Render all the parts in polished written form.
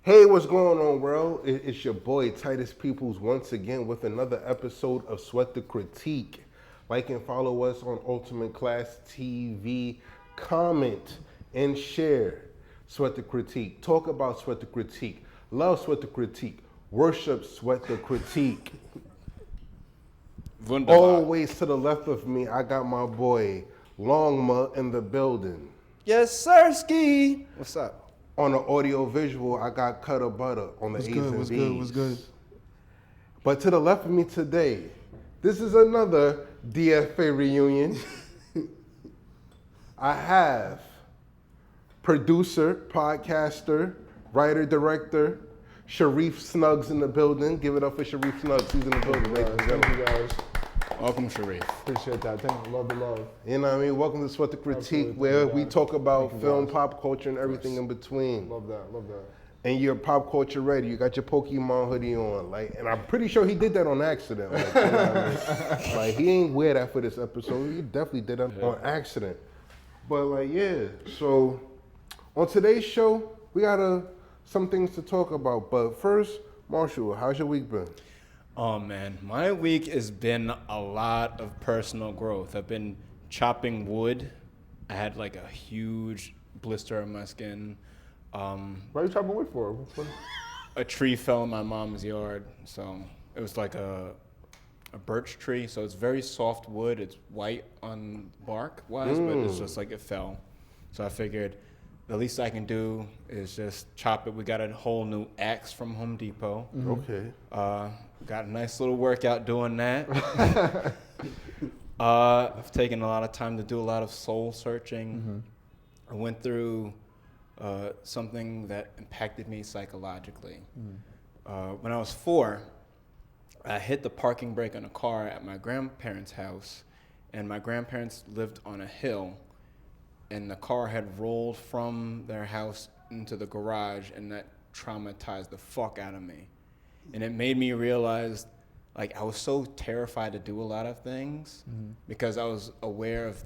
Hey, what's going on, world? It's your boy Titus Peoples once again with another episode of Sweat the Critique. Like and follow us on Ultimate Class TV. Comment and share Sweat the Critique. Talk about Sweat the Critique. Love Sweat the Critique. Worship Sweat the Critique. Wunderbar. Always to the left of me, I got my boy Longma in the building. Yes, sir, Ski. What's up? On the audio visual, I got Cutter Butter on the A's and B's. What's good? But to the left of me today, this is another DFA reunion. I have producer, podcaster, writer, director, Shareef Snuggs in the building. Give it up for Shareef Snuggs. He's in the building, ladies and Thank gentlemen. you guys. Welcome, Shareef. Appreciate that. Thank you. Love the love. You know what I mean? Welcome to Sweat the Critique, Absolutely. where Thank you, we guys. talk about Thank you, film, guys. pop culture, and everything in between. Love that. Love that. And you're pop culture ready. You got your Pokemon hoodie on, and I'm pretty sure he did that on accident. You know what I mean? Like he ain't wear that for this episode. He definitely did that on accident. But so on today's show, we got some things to talk about. But first, Marshall, how's your week been? Oh, man. My week has been a lot of personal growth. I've been chopping wood. I had like a huge blister on my skin. What are you chopping wood for? A tree fell in my mom's yard. So it was like a birch tree. So it's very soft wood. It's white on bark-wise, but it's just like it fell. So I figured the least I can do is just chop it. We got a whole new axe from Home Depot. Okay. Got a nice little workout doing that. I've taken a lot of time to do a lot of soul searching. I went through something that impacted me psychologically. When I was 4, I hit the parking brake on a car at my grandparents' house, and my grandparents lived on a hill, and the car had rolled from their house into the garage, and that traumatized the fuck out of me. And it made me realize, like, I was so terrified to do a lot of things because I was aware of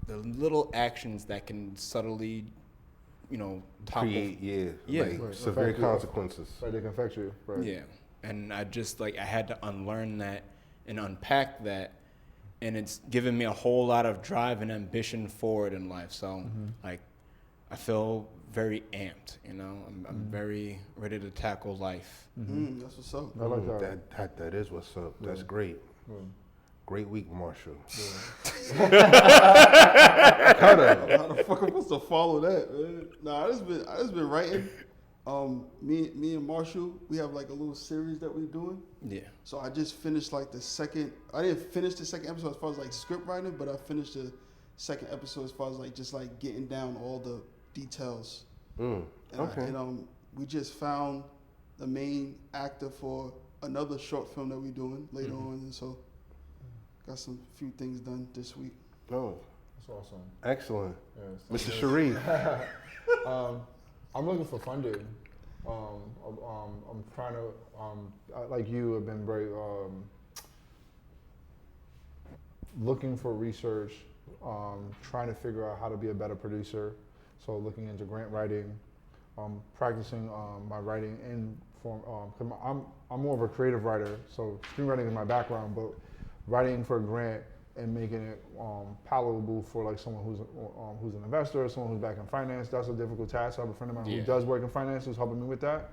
the little actions that can subtly, topple. Create, Yeah. Right. severe Affect you. consequences. Right, they can affect you. Right. Yeah. And I just, I had to unlearn that and unpack that. And it's given me a whole lot of drive and ambition forward in life. So, I feel very amped, I'm very ready to tackle life. That's what's up. I like that. That is what's up. That's great. Great week, Marshall. How the fuck am I supposed to follow that, man? Nah, I just been writing. Me and Marshall, we have like a little series that we're doing. Yeah. So I just finished like the second. I didn't finish the second episode as far as like script writing, but I finished the second episode as far as like just like getting down all the details. Okay. We just found the main actor for another short film that we're doing later on, and so got some few things done this week. Oh, That's awesome. excellent. Yes. Mr. Shareef. I'm looking for funding. I'm trying to, like you, have been very looking for research, trying to figure out how to be a better producer. So looking into grant writing, practicing my writing in form. Cause I'm more of a creative writer, so screenwriting is my background, but writing for a grant and making it palatable for like someone who's an investor, someone who's back in finance, that's a difficult task. I have a friend of mine who does work in finance who's helping me with that.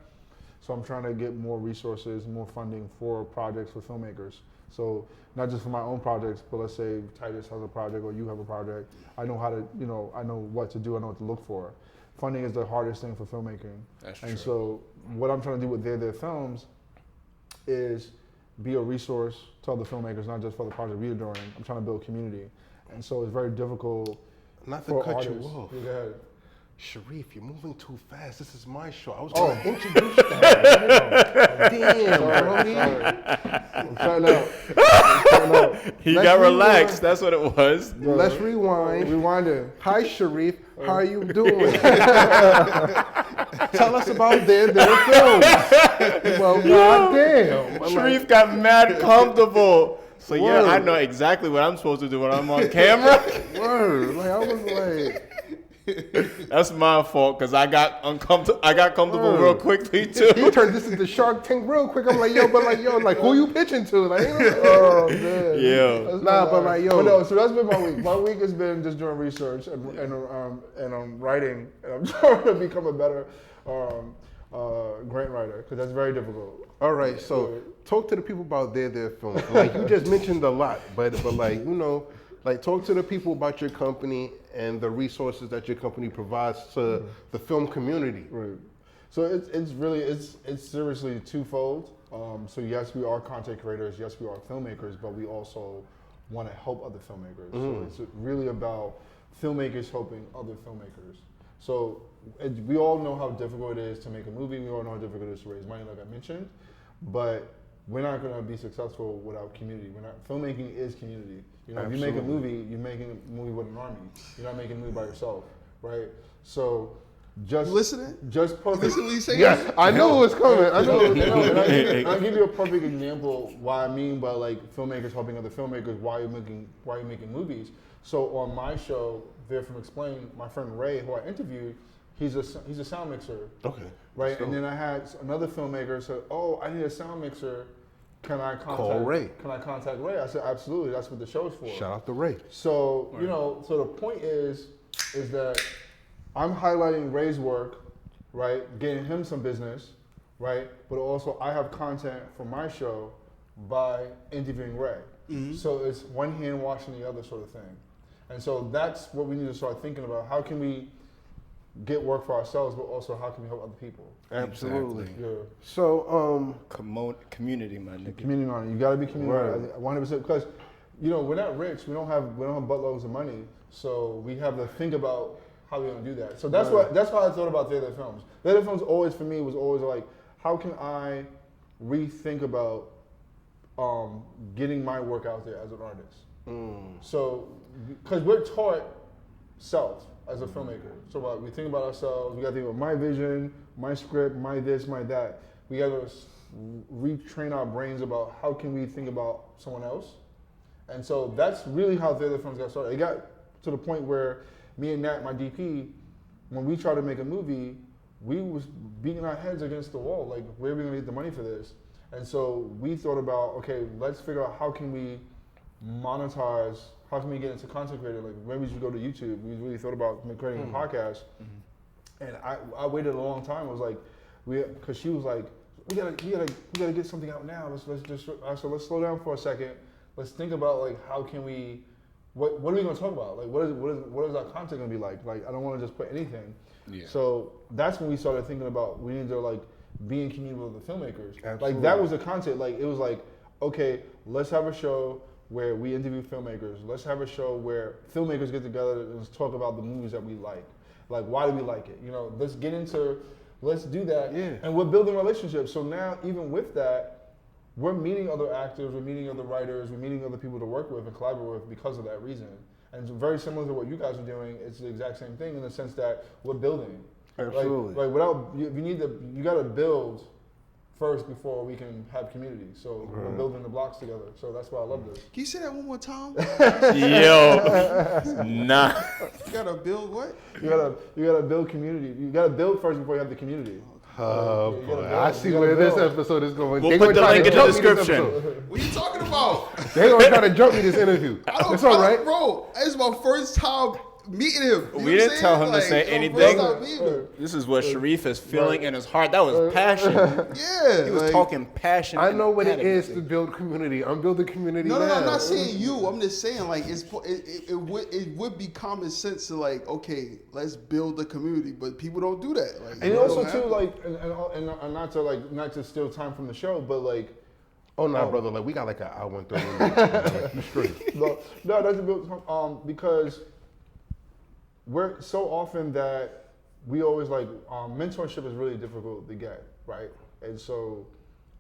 So I'm trying to get more resources, more funding for projects for filmmakers. So not just for my own projects, but let's say Titus has a project or you have a project. I know how to, I know what to do, I know what to look for. Funding is the hardest thing for filmmaking. That's true. And so what I'm trying to do with Their Films is be a resource to other filmmakers, not just for the project we're doing. I'm trying to build community. And so it's very difficult Not to for cut artists. you off. Yeah, go ahead. Shareef, you're moving too fast. This is my show. I was trying to introduce that. Damn, Brody. I'm trying out. He Let's got rewind. relaxed. That's what it was. Let's rewind. Rewinding. Hi, Shareef. How are you doing? Tell us about their films. Well, goddamn. Shareef got mad comfortable. So Word. I know exactly what I'm supposed to do when I'm on camera. Word. I was like, That's my fault because I got uncomfortable. I got comfortable real quickly too. He turned this into Shark Tank real quick. I'm like, yo, who you pitching to? Like, Oh man. Yeah. That's Nah, hilarious. but like, yo. But no, so that's been my week. My week has been just doing research and writing, and I'm trying to become a better grant writer because that's very difficult. All right, so talk to the people about their films. Like you just mentioned a lot, but like like talk to the people about your company and the resources that your company provides to the film community. Right. So it's seriously twofold. So yes, we are content creators. Yes, we are filmmakers, but we also want to help other filmmakers. So it's really about filmmakers helping other filmmakers. So we all know how difficult it is to make a movie. We all know how difficult it is to raise money, like I mentioned. But we're not going to be successful without community. Filmmaking is community. You know, if you make a movie, you're making a movie with an army. You're not making a movie by yourself, right? So just You listening? just perfect. Listen what he's saying? Yes, I knew it was coming. I knew it was coming. And I'll give you a perfect example why I mean by like filmmakers helping other filmmakers why you're making movies. So on my show, There From Explain, my friend Ray, who I interviewed, he's a sound mixer. Okay. Right, and then I had another filmmaker say, "Oh, I need a sound mixer. Can I contact Ray. Can I contact Ray?" I said, "Absolutely. That's what the show's for." Shout out to Ray. So so the point is that I'm highlighting Ray's work, right? Getting him some business, right? But also I have content for my show by interviewing Ray. So it's one hand washing the other sort of thing. And so that's what we need to start thinking about. How can we get work for ourselves, but also how can we help other people? Absolutely. Exactly. Yeah. So Community, my nigga. Community on it. You got to be community on Right. it. 100%. Because, we're not rich. We don't have buttloads of money. So we have to think about how we're going to do that. So that's why I thought about Theater Films. Theater Films always, for me, was always like, how can I rethink about getting my work out there as an artist? So, because we're taught self as a filmmaker. So we think about ourselves, we got to think about my vision, my script, my this, my that. We got to retrain our brains about how can we think about someone else. And so that's really how Theater Films got started. It got to the point where me and Nat, my DP, when we tried to make a movie, we was beating our heads against the wall, like, where are we going to get the money for this? And so we thought about, okay, let's figure out how can we monetize, how can we get into content creating? Like, maybe we should go to YouTube. We really thought about creating a podcast. And I waited a long time. I was like, because she was like, we gotta get something out now. Let's slow down for a second. Let's think about like how can we, what are we gonna talk about? Like what is our content gonna be like? Like I don't want to just put anything. Yeah. So that's when we started thinking about we need to like be in community with the filmmakers. Absolutely. Like that was the content. Like it was like, okay, let's have a show where we interview filmmakers. Let's have a show where filmmakers get together and talk about the movies that we like. Like why do we like it? Let's do that. Yeah. And we're building relationships. So now even with that, we're meeting other actors, we're meeting other writers, we're meeting other people to work with and collaborate with because of that reason. And it's very similar to what you guys are doing. It's the exact same thing in the sense that we're building. Absolutely. You got to build first before we can have community. So we're building the blocks together. So that's why I love this. Can you say that one more time? Yo, nah. You gotta build what? You gotta build community. You gotta build first before you have the community. Oh You gotta boy, build. I see You gotta where this build. episode is going. We'll They put gonna the try link to in the jump me this description. episode. What are you talking about? They gonna try to jump me this interview. It's all right. Bro, it's my first time meeting him. You know We what didn't I'm tell saying? him to say it's my anything. first time meeting him. This is what Shareef is feeling in his heart. That was passion. Yeah. He was like- talking passion. I and know what it is to animated. build community. I'm building community No, now. I'm not saying you. I'm just saying like it would be common sense to like, okay, let's build a community, but people don't do that. Like, And it also don't too, happen. like, and not to steal time from the show, but like, Oh no, brother. Like we got like an hour and 30 minutes. You straight. no, that's a build because we're so often that we always like mentorship is really difficult to get, right? And so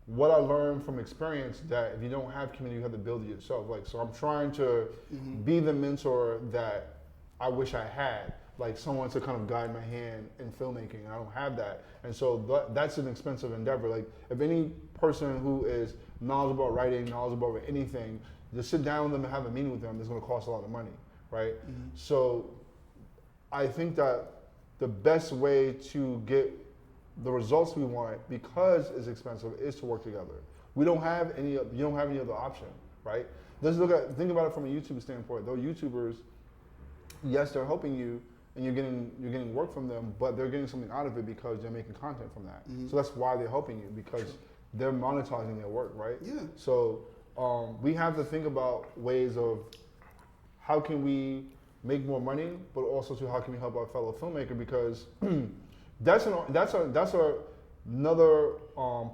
what I learned from experience that if you don't have community, you have to build it yourself. Like, so I'm trying to be the mentor that I wish I had, like someone to kind of guide my hand in filmmaking. I don't have that. And so that's an expensive endeavor. Like if any person who is knowledgeable about writing, knowledgeable about anything, just sit down with them and have a meeting with them, it's gonna cost a lot of money, right? So I think that the best way to get the results we want, because it's expensive, is to work together. You don't have any other option, right? Think about it from a YouTube standpoint. Though YouTubers, yes, they're helping you and you're getting work from them, but they're getting something out of it because they're making content from that. So that's why they're helping you, because they're monetizing their work, right? Yeah. So we have to think about ways of how can we make more money, but also to how can we help our fellow filmmaker, because that's another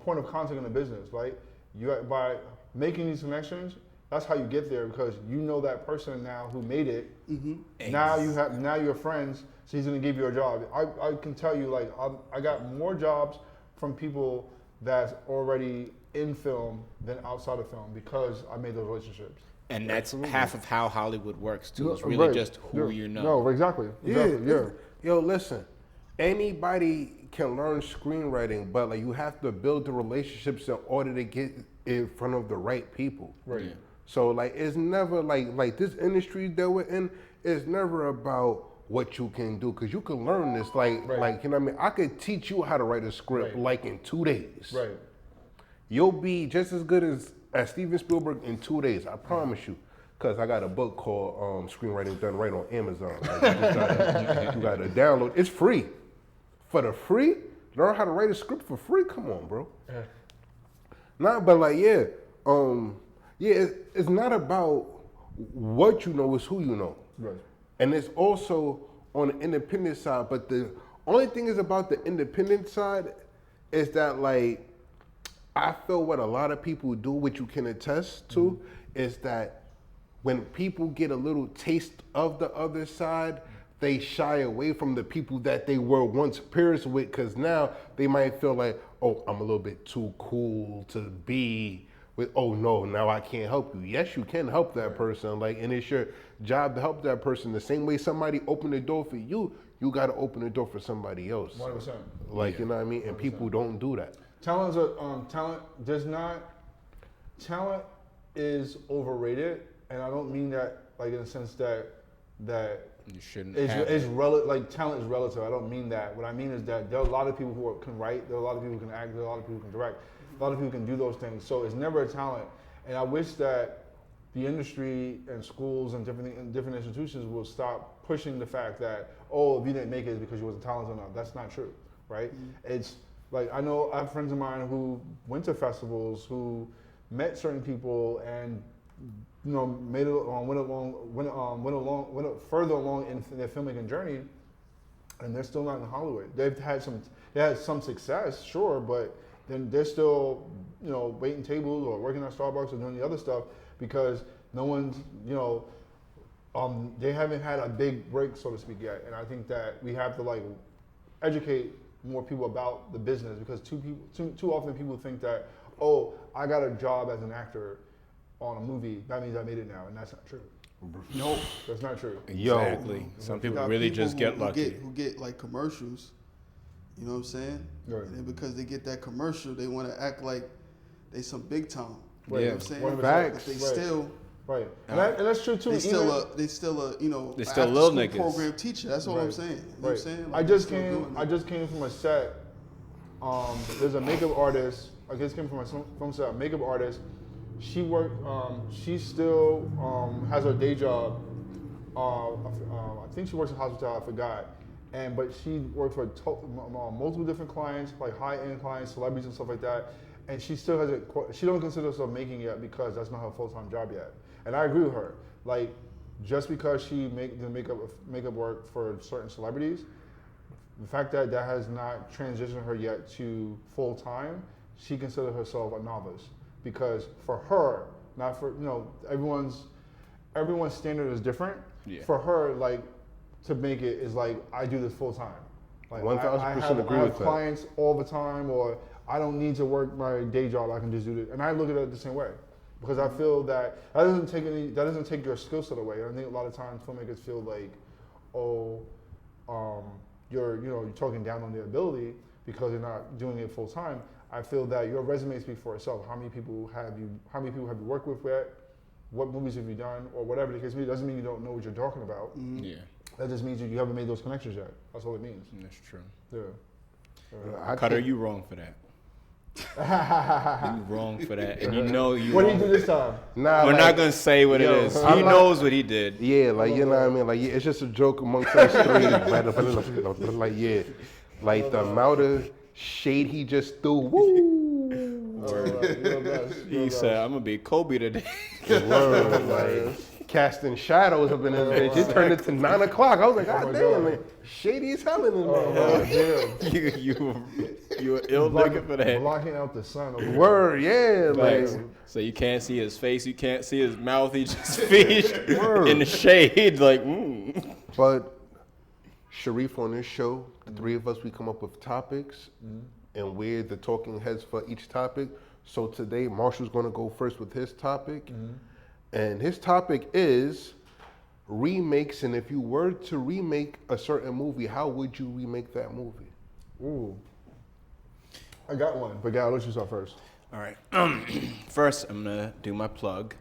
point of contact in the business, right? By making these connections, that's how you get there, because you know that person now who made it. Now you're friends, so he's gonna give you a job. I can tell you, like, I got more jobs from people that's already in film than outside of film because I made those relationships. And that's half of how Hollywood works too. It's really Right. just who you know. No, exactly. Yeah. Yo, listen. Anybody can learn screenwriting, but like you have to build the relationships in order to get in front of the right people. Right. Yeah. So like it's never like this industry that we're in is never about what you can do, because you can learn this like you know what I mean. I could teach you how to write a script like in 2 days. Right. You'll be just as good as Steven Spielberg in 2 days. I promise you. Cause I got a book called Screenwriting Done Right on Amazon. Like, you gotta download. It's free. For the free, learn how to write a script for free. Come on, bro. Yeah. Nah, but like it's not about what you know, it's who you know. Right. And it's also on the independent side. But the only thing is about the independent side is that like I feel what a lot of people do, which you can attest to, is that when people get a little taste of the other side, they shy away from the people that they were once peers with, because now they might feel like, oh, I'm a little bit too cool to be with, oh no, now I can't help you. Yes, you can help that person, like, and it's your job to help that person. The same way somebody opened the door for you, you gotta open the door for somebody else. 100%. Like, you know what I mean? And 100%. people don't do that. Talent is overrated, and I don't mean that like in the sense that You shouldn't is have like talent is relative. I don't mean that. What I mean is that there are a lot of people who can write, there are a lot of people who can act, there are a lot of people who can direct, a lot of people can do those things. So it's never a talent. And I wish that the industry and schools and different institutions will stop pushing the fact that, oh, if you didn't make it, it's because you wasn't talented enough. That's not true, right? It's like I have friends of mine who went to festivals, who met certain people, and made it went further along in their filmmaking journey, and they're still not in Hollywood. They had some success, sure, but then they're still waiting tables or working at Starbucks or doing the other stuff because no one's they haven't had a big break, so to speak, yet. And I think that we have to like educate more people about the business, because too often people think that, oh, I got a job as an actor on a movie, that means I made it now, and that's not true. Nope. That's not true. Exactly. Some people really just get lucky. Who get like commercials, you know what I'm saying? Right. And then because they get that commercial, they want to act like they some big time. Right. You know what I'm saying? 100%. Facts. But they Right. still, Right, and that's true too. they still a they still a They still after little school niggas. program teacher. That's all I'm Right. saying. You know what I'm Right. saying? I Like, just they're still came. doing I it. just came from a set. There's a makeup artist. I just came from a film set. A makeup artist. She worked. She still has her day job. I think she works in hospitality. I forgot. But she works for multiple different clients, like high-end clients, celebrities and stuff like that. And she still hasn't. She don't consider herself making it because that's not her full-time job yet. And I agree with her. Like, just because she the makeup work for certain celebrities, the fact that that has not transitioned her yet to full-time, she considers herself a novice. Because for her, not for everyone's standard is different. Yeah. For her, like, to make it is like, I do this full-time. Like, 1000% agree I have with that. clients all the time, or I don't need to work my day job. I can just do this, and I look at it the same way, because I feel that doesn't take your skill set away. I think a lot of times filmmakers feel like, oh, you're talking down on their ability because you're not doing it full time. I feel that your resume speaks for itself. How many people have you worked with? What movies have you done, or whatever the case may be? Doesn't mean you don't know what you're talking about. Yeah. That just means you haven't made those connections yet. That's all it means. That's true. Yeah. Cutter, you wrong for that. You wrong for that, and you know you. What did wrong. you do this time? Nah, We're like, not gonna say what yo, it is. I'm He not- knows what he did. Yeah, like you know what I mean. Like yeah, it's just a joke amongst us three. Like yeah, like the amount of shade he just threw. Woo! He said, "I'm gonna be Kobe today." Word, like casting shadows up in this bitch. It turned into 9 o'clock. I was like, God damn, man, shady as hell in this motherfucker. you were ill nigga for that. Blocking out the sun. over here. Word, yeah, like. Like, so you can't see his face, you can't see his mouth. He just fish Word. in the shade, like. Mm. But Shareef on this show, the three of us, we come up with topics, and we're the talking heads for each topic. So today, Marshall's going to go first with his topic, and his topic is remakes. And if you were to remake a certain movie, how would you remake that movie? Ooh. I got one, but Gal, let you start first. All right. First, I'm gonna do my plug.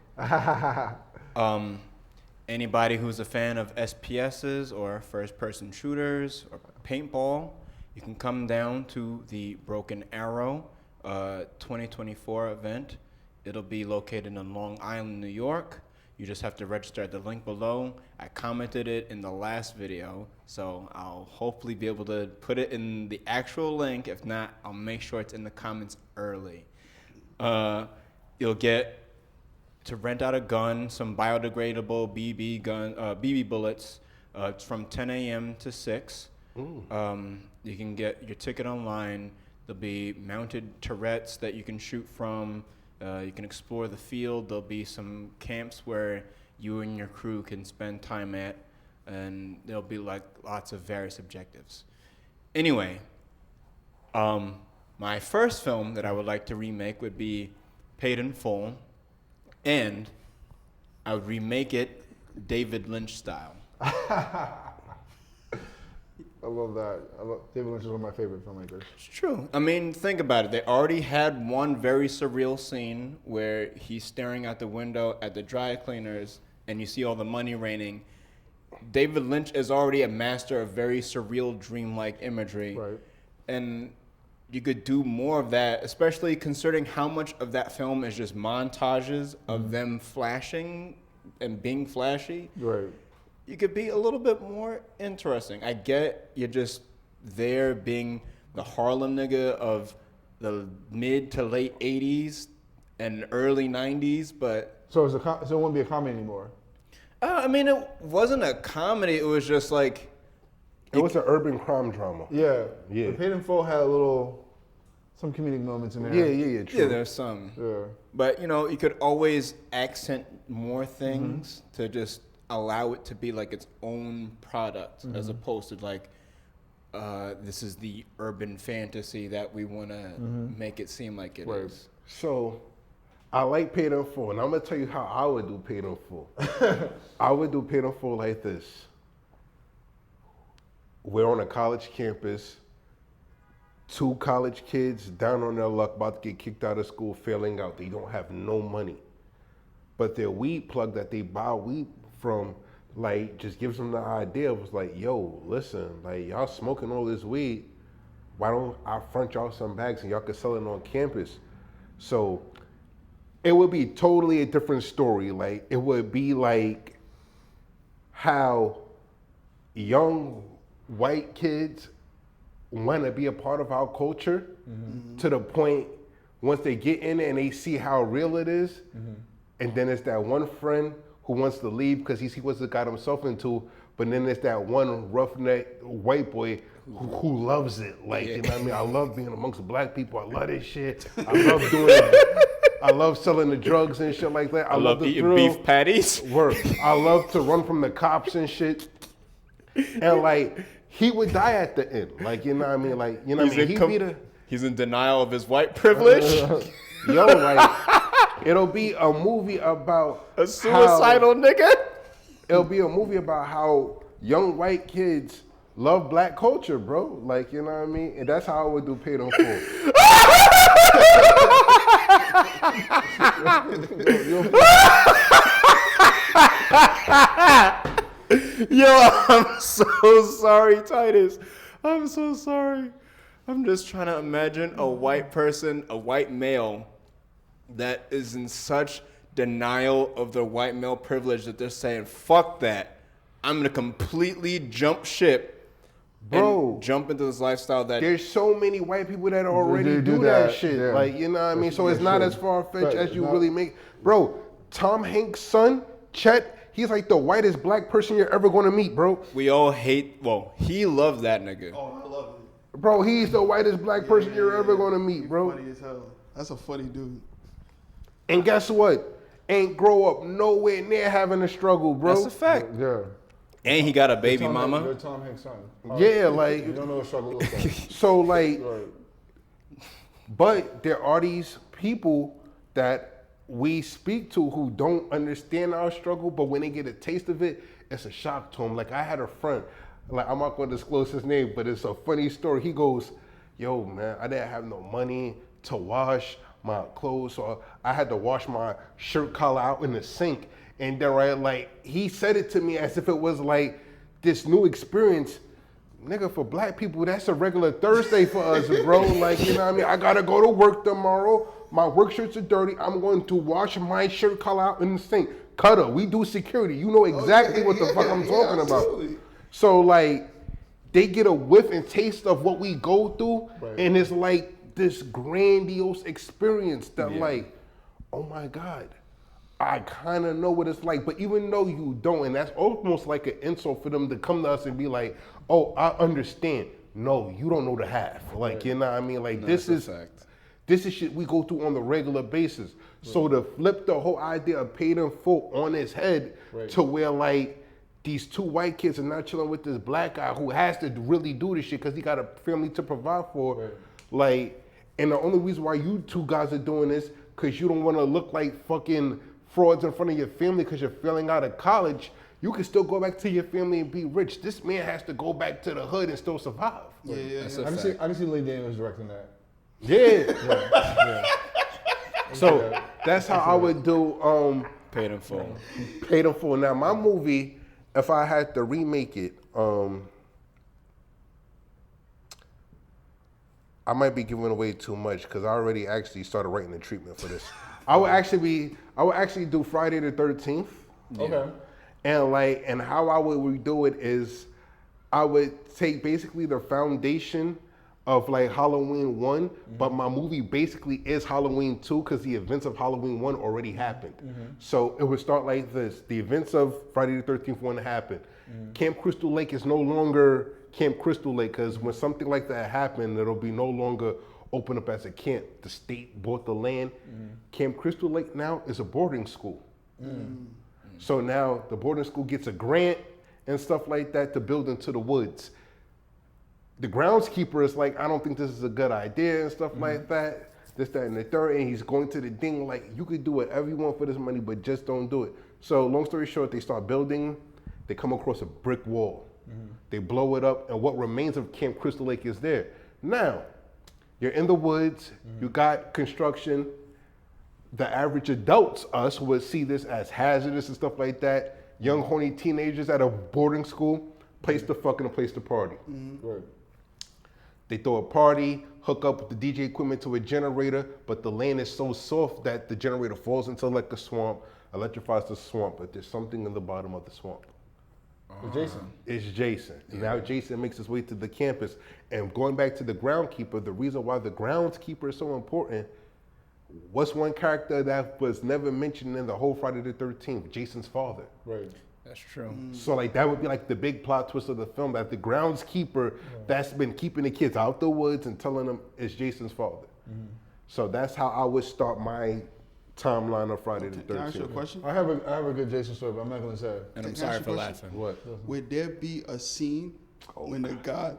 Anybody who's a fan of SPSs or first-person shooters or paintball, you can come down to the Broken Arrow 2024 event. It'll be located in Long Island, New York. You just have to register at the link below. I commented it in the last video, so I'll hopefully be able to put it in the actual link. If not, I'll make sure it's in the comments early. You'll get to rent out a gun, some biodegradable BB bullets. It's from 10 a.m. to 6. You can get your ticket online. There'll be mounted turrets that you can shoot from. You can explore the field. There'll be some camps where you and your crew can spend time at, and there'll be like lots of various objectives. Anyway, my first film that I would like to remake would be Paid in Full, and I would remake it David Lynch style. I love that. David Lynch is one of my favorite filmmakers. It's true. I mean, think about it. They already had one very surreal scene where he's staring out the window at the dry cleaners and you see all the money raining. David Lynch is already a master of very surreal, dreamlike imagery. Right. And you could do more of that, especially considering how much of that film is just montages of them flashing and being flashy. Right. You could be a little bit more interesting. I get you're just there being the Harlem nigga of the mid to late 80s and early 90s, but... So it won't be a comedy anymore? I mean, it wasn't a comedy. It was just like... It was an urban crime drama. Yeah. Yeah. The Paid in Full had some comedic moments in there. Yeah, true. Yeah, there's some. Yeah. But, you could always accent more things to just allow it to be like its own product as opposed to like, this is the urban fantasy that we want to make it seem like it is. So, I like Paid in Full, and I'm gonna tell you how I would do Paid in Full. I would do Paid in Full like this. We're on a college campus. 2 college kids down on their luck, about to get kicked out of school, failing out. They don't have no money. But their weed plug that they buy weed from, like, just gives them the idea of, like, yo, listen, like, y'all smoking all this weed. Why don't I front y'all some bags and y'all can sell it on campus? So it would be totally a different story. Like, it would be like how young white kids want to be a part of our culture to the point once they get in it and they see how real it is, and then it's that one friend who wants to leave because he what's it got himself into, but then there's that one roughneck white boy who loves it. Like, you know what I mean? I love being amongst black people. I love this shit. I love doing it. I love selling the drugs and shit like that. I love the eating thrill. beef patties. Work. I love to run from the cops and shit. And like, he would die at the end. Like, you know what I mean? Like, you know what I mean? He's in denial of his white privilege. Yo, like, it'll be a movie about A suicidal nigga. It'll be a movie about how young white kids love black culture, bro. Like, you know what I mean? And that's how I would do Paid in Full. Yo, I'm so sorry, Titus. I'm so sorry. I'm just trying to imagine a white person, a white male, that is in such denial of their white male privilege that they're saying, fuck that. I'm going to completely jump ship and jump into this lifestyle that... There's so many white people that already do that shit. Yeah. Like, you know what I mean? So it's not as far-fetched as you really make. Bro, Tom Hanks' son, Chet, he's like the whitest black person you're ever going to meet, bro. We all hate... Well, he loves that nigga. Oh, I love it. Bro, he's the whitest black person you're ever going to meet, bro. Funny as hell. That's a funny dude. And guess what? Ain't grow up nowhere near having a struggle, bro. That's a fact. Yeah. And he got a baby They're mama. Tom Hanks' son. Yeah, like... You don't know what struggle looks like. So, like... Right. But there are these people that we speak to who don't understand our struggle, but when they get a taste of it, it's a shock to them. Like, I had a friend, like, I'm not going to disclose his name, but it's a funny story. He goes, yo, man, I didn't have no money to wash my clothes, so I had to wash my shirt collar out in the sink. And then, right, like, he said it to me as if it was, like, this new experience. Nigga, for black people, that's a regular Thursday for us, bro. Like, you know what I mean? I gotta go to work tomorrow. My work shirts are dirty. I'm going to wash my shirt collar out in the sink. Cutter, we do security. You know exactly what the fuck I'm talking about. So, like, they get a whiff and taste of what we go through, and it's like this grandiose experience that, like, oh my God, I kind of know what it's like. But even though you don't, and that's almost like an insult for them to come to us and be like, oh, I understand. No, you don't know the half. Like, you know what I mean? Like, this is shit we go through on the regular basis. So to flip the whole idea of paid in full on his head to where, like, these two white kids are not chilling with this black guy who has to really do this shit because he got a family to provide for. Like, and the only reason why you two guys are doing this because you don't want to look like fucking frauds in front of your family because you're failing out of college. You can still go back to your family and be rich. This man has to go back to the hood and still survive. Yeah. I can see Lee Daniels directing that. Yeah. So that's how I would do Paid in full. Paid in full. Now my movie, if I had to remake it, I might be giving away too much because I already actually started writing the treatment for this. I would actually do Friday the 13th. Okay. And how I would redo it is I would take basically the foundation of like Halloween 1, but my movie basically is Halloween 2 because the events of Halloween 1 already happened. So it would start like this. The events of Friday the 13th 1 happened. Camp Crystal Lake is no longer Camp Crystal Lake because when something like that happened, it'll be no longer open up as a camp. The state bought the land. Camp Crystal Lake now is a boarding school. So now the boarding school gets a grant and stuff like that to build into the woods. The groundskeeper is like, I don't think this is a good idea and stuff like that. This, that, and the third. And he's going to the ding like, you could do whatever you want for this money, but just don't do it. So long story short, they start building. They come across a brick wall. They blow it up, and what remains of Camp Crystal Lake is there. Now, you're in the woods. You got construction. The average adults, us, would see this as hazardous and stuff like that. Young, horny teenagers at a boarding school, place to fuck and a place to party. Right. They throw a party, hook up with the DJ equipment to a generator, but the land is so soft that the generator falls into like a swamp, electrifies the swamp, but there's something in the bottom of the swamp. Jason. It's Jason. Yeah. Now Jason makes his way to the campus. And going back to the groundkeeper, the reason why the groundskeeper is so important, what's one character that was never mentioned in the whole Friday the 13th? Jason's father. Right. That's true. So like that would be like the big plot twist of the film, that the groundskeeper that's been keeping the kids out the woods and telling them is Jason's father. So that's how I would start my timeline of Friday the 13th. Can I ask you a question? I have a good Jason story, but I'm not gonna say it. And I'm Can I sorry ask for you a question? laughing. What? Would there be a scene when the guy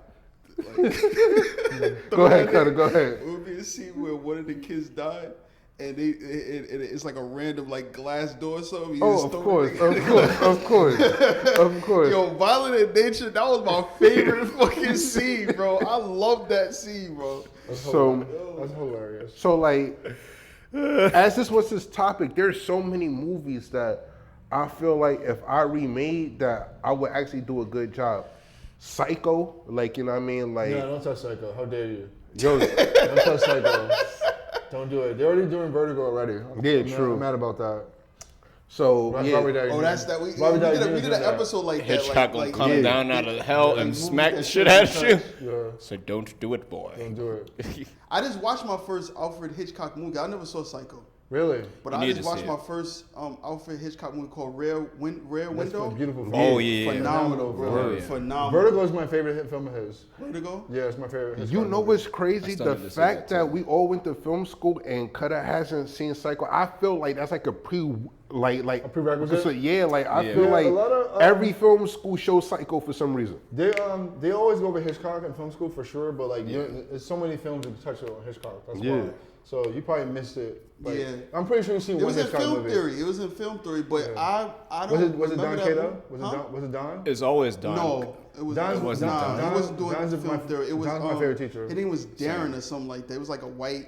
Go ahead, Cutter, go ahead. It would be a scene where one of the kids died, and it's like a random like glass door or something. You just Of throw course, it of course. Yo, Violent in Nature, that was my favorite fucking scene, bro. I love that scene, bro. That's So hilarious. So like, as this was this topic, there's so many movies that I feel like if I remade that, I would actually do a good job. Psycho, like, you know what I mean? Like, No, don't touch Psycho. How dare you? yo, Don't touch Psycho. Don't do it. They're already doing Vertigo already. Yeah, true. I'm mad about that. so, Robert yeah. Downey Oh, Jr. that's that. We Robert Downey did Jr. an did that. episode like Hitchcock that. gonna Like, come yeah. down out of hell and movie smack the that shit shouldn't out of be you. touched. Yeah, So don't do it, boy. don't do it. I just watched my first Alfred Hitchcock movie. I never saw Psycho, Really? but You I need just to watched see my it. first Alfred Hitchcock movie called Rare That's Window. a beautiful film. Oh yeah. Phenomenal, bro. Oh, yeah. Phenomenal. Vertigo is my favorite hit film of his. Vertigo. Yeah, it's my favorite. You Hitchcock know movie. what's I crazy? still The need to see fact that, that too. we all went to film school and Cutter hasn't seen Psycho, I feel like that's like a A prerequisite? So, yeah, like I Yeah. feel Yeah, like a lot of, every film school shows Psycho for some reason. They always go over Hitchcock in film school for sure, but like there's so many films that touch on Hitchcock. That's Yeah. why. So you probably missed it. Like, Yeah. I'm pretty sure you've seen It one was in Hitchcock film movie. theory. It was in film theory, but Yeah. I don't. Was it Don remember that Cato? movie. Was it Huh? Don? Was it Don? It's always done. No, it was. Don's- it was Don- nah, Don- he wasn't doing Don's film my- theory. It was. Don's my favorite teacher. His name was Darren or something like that. It was like a white.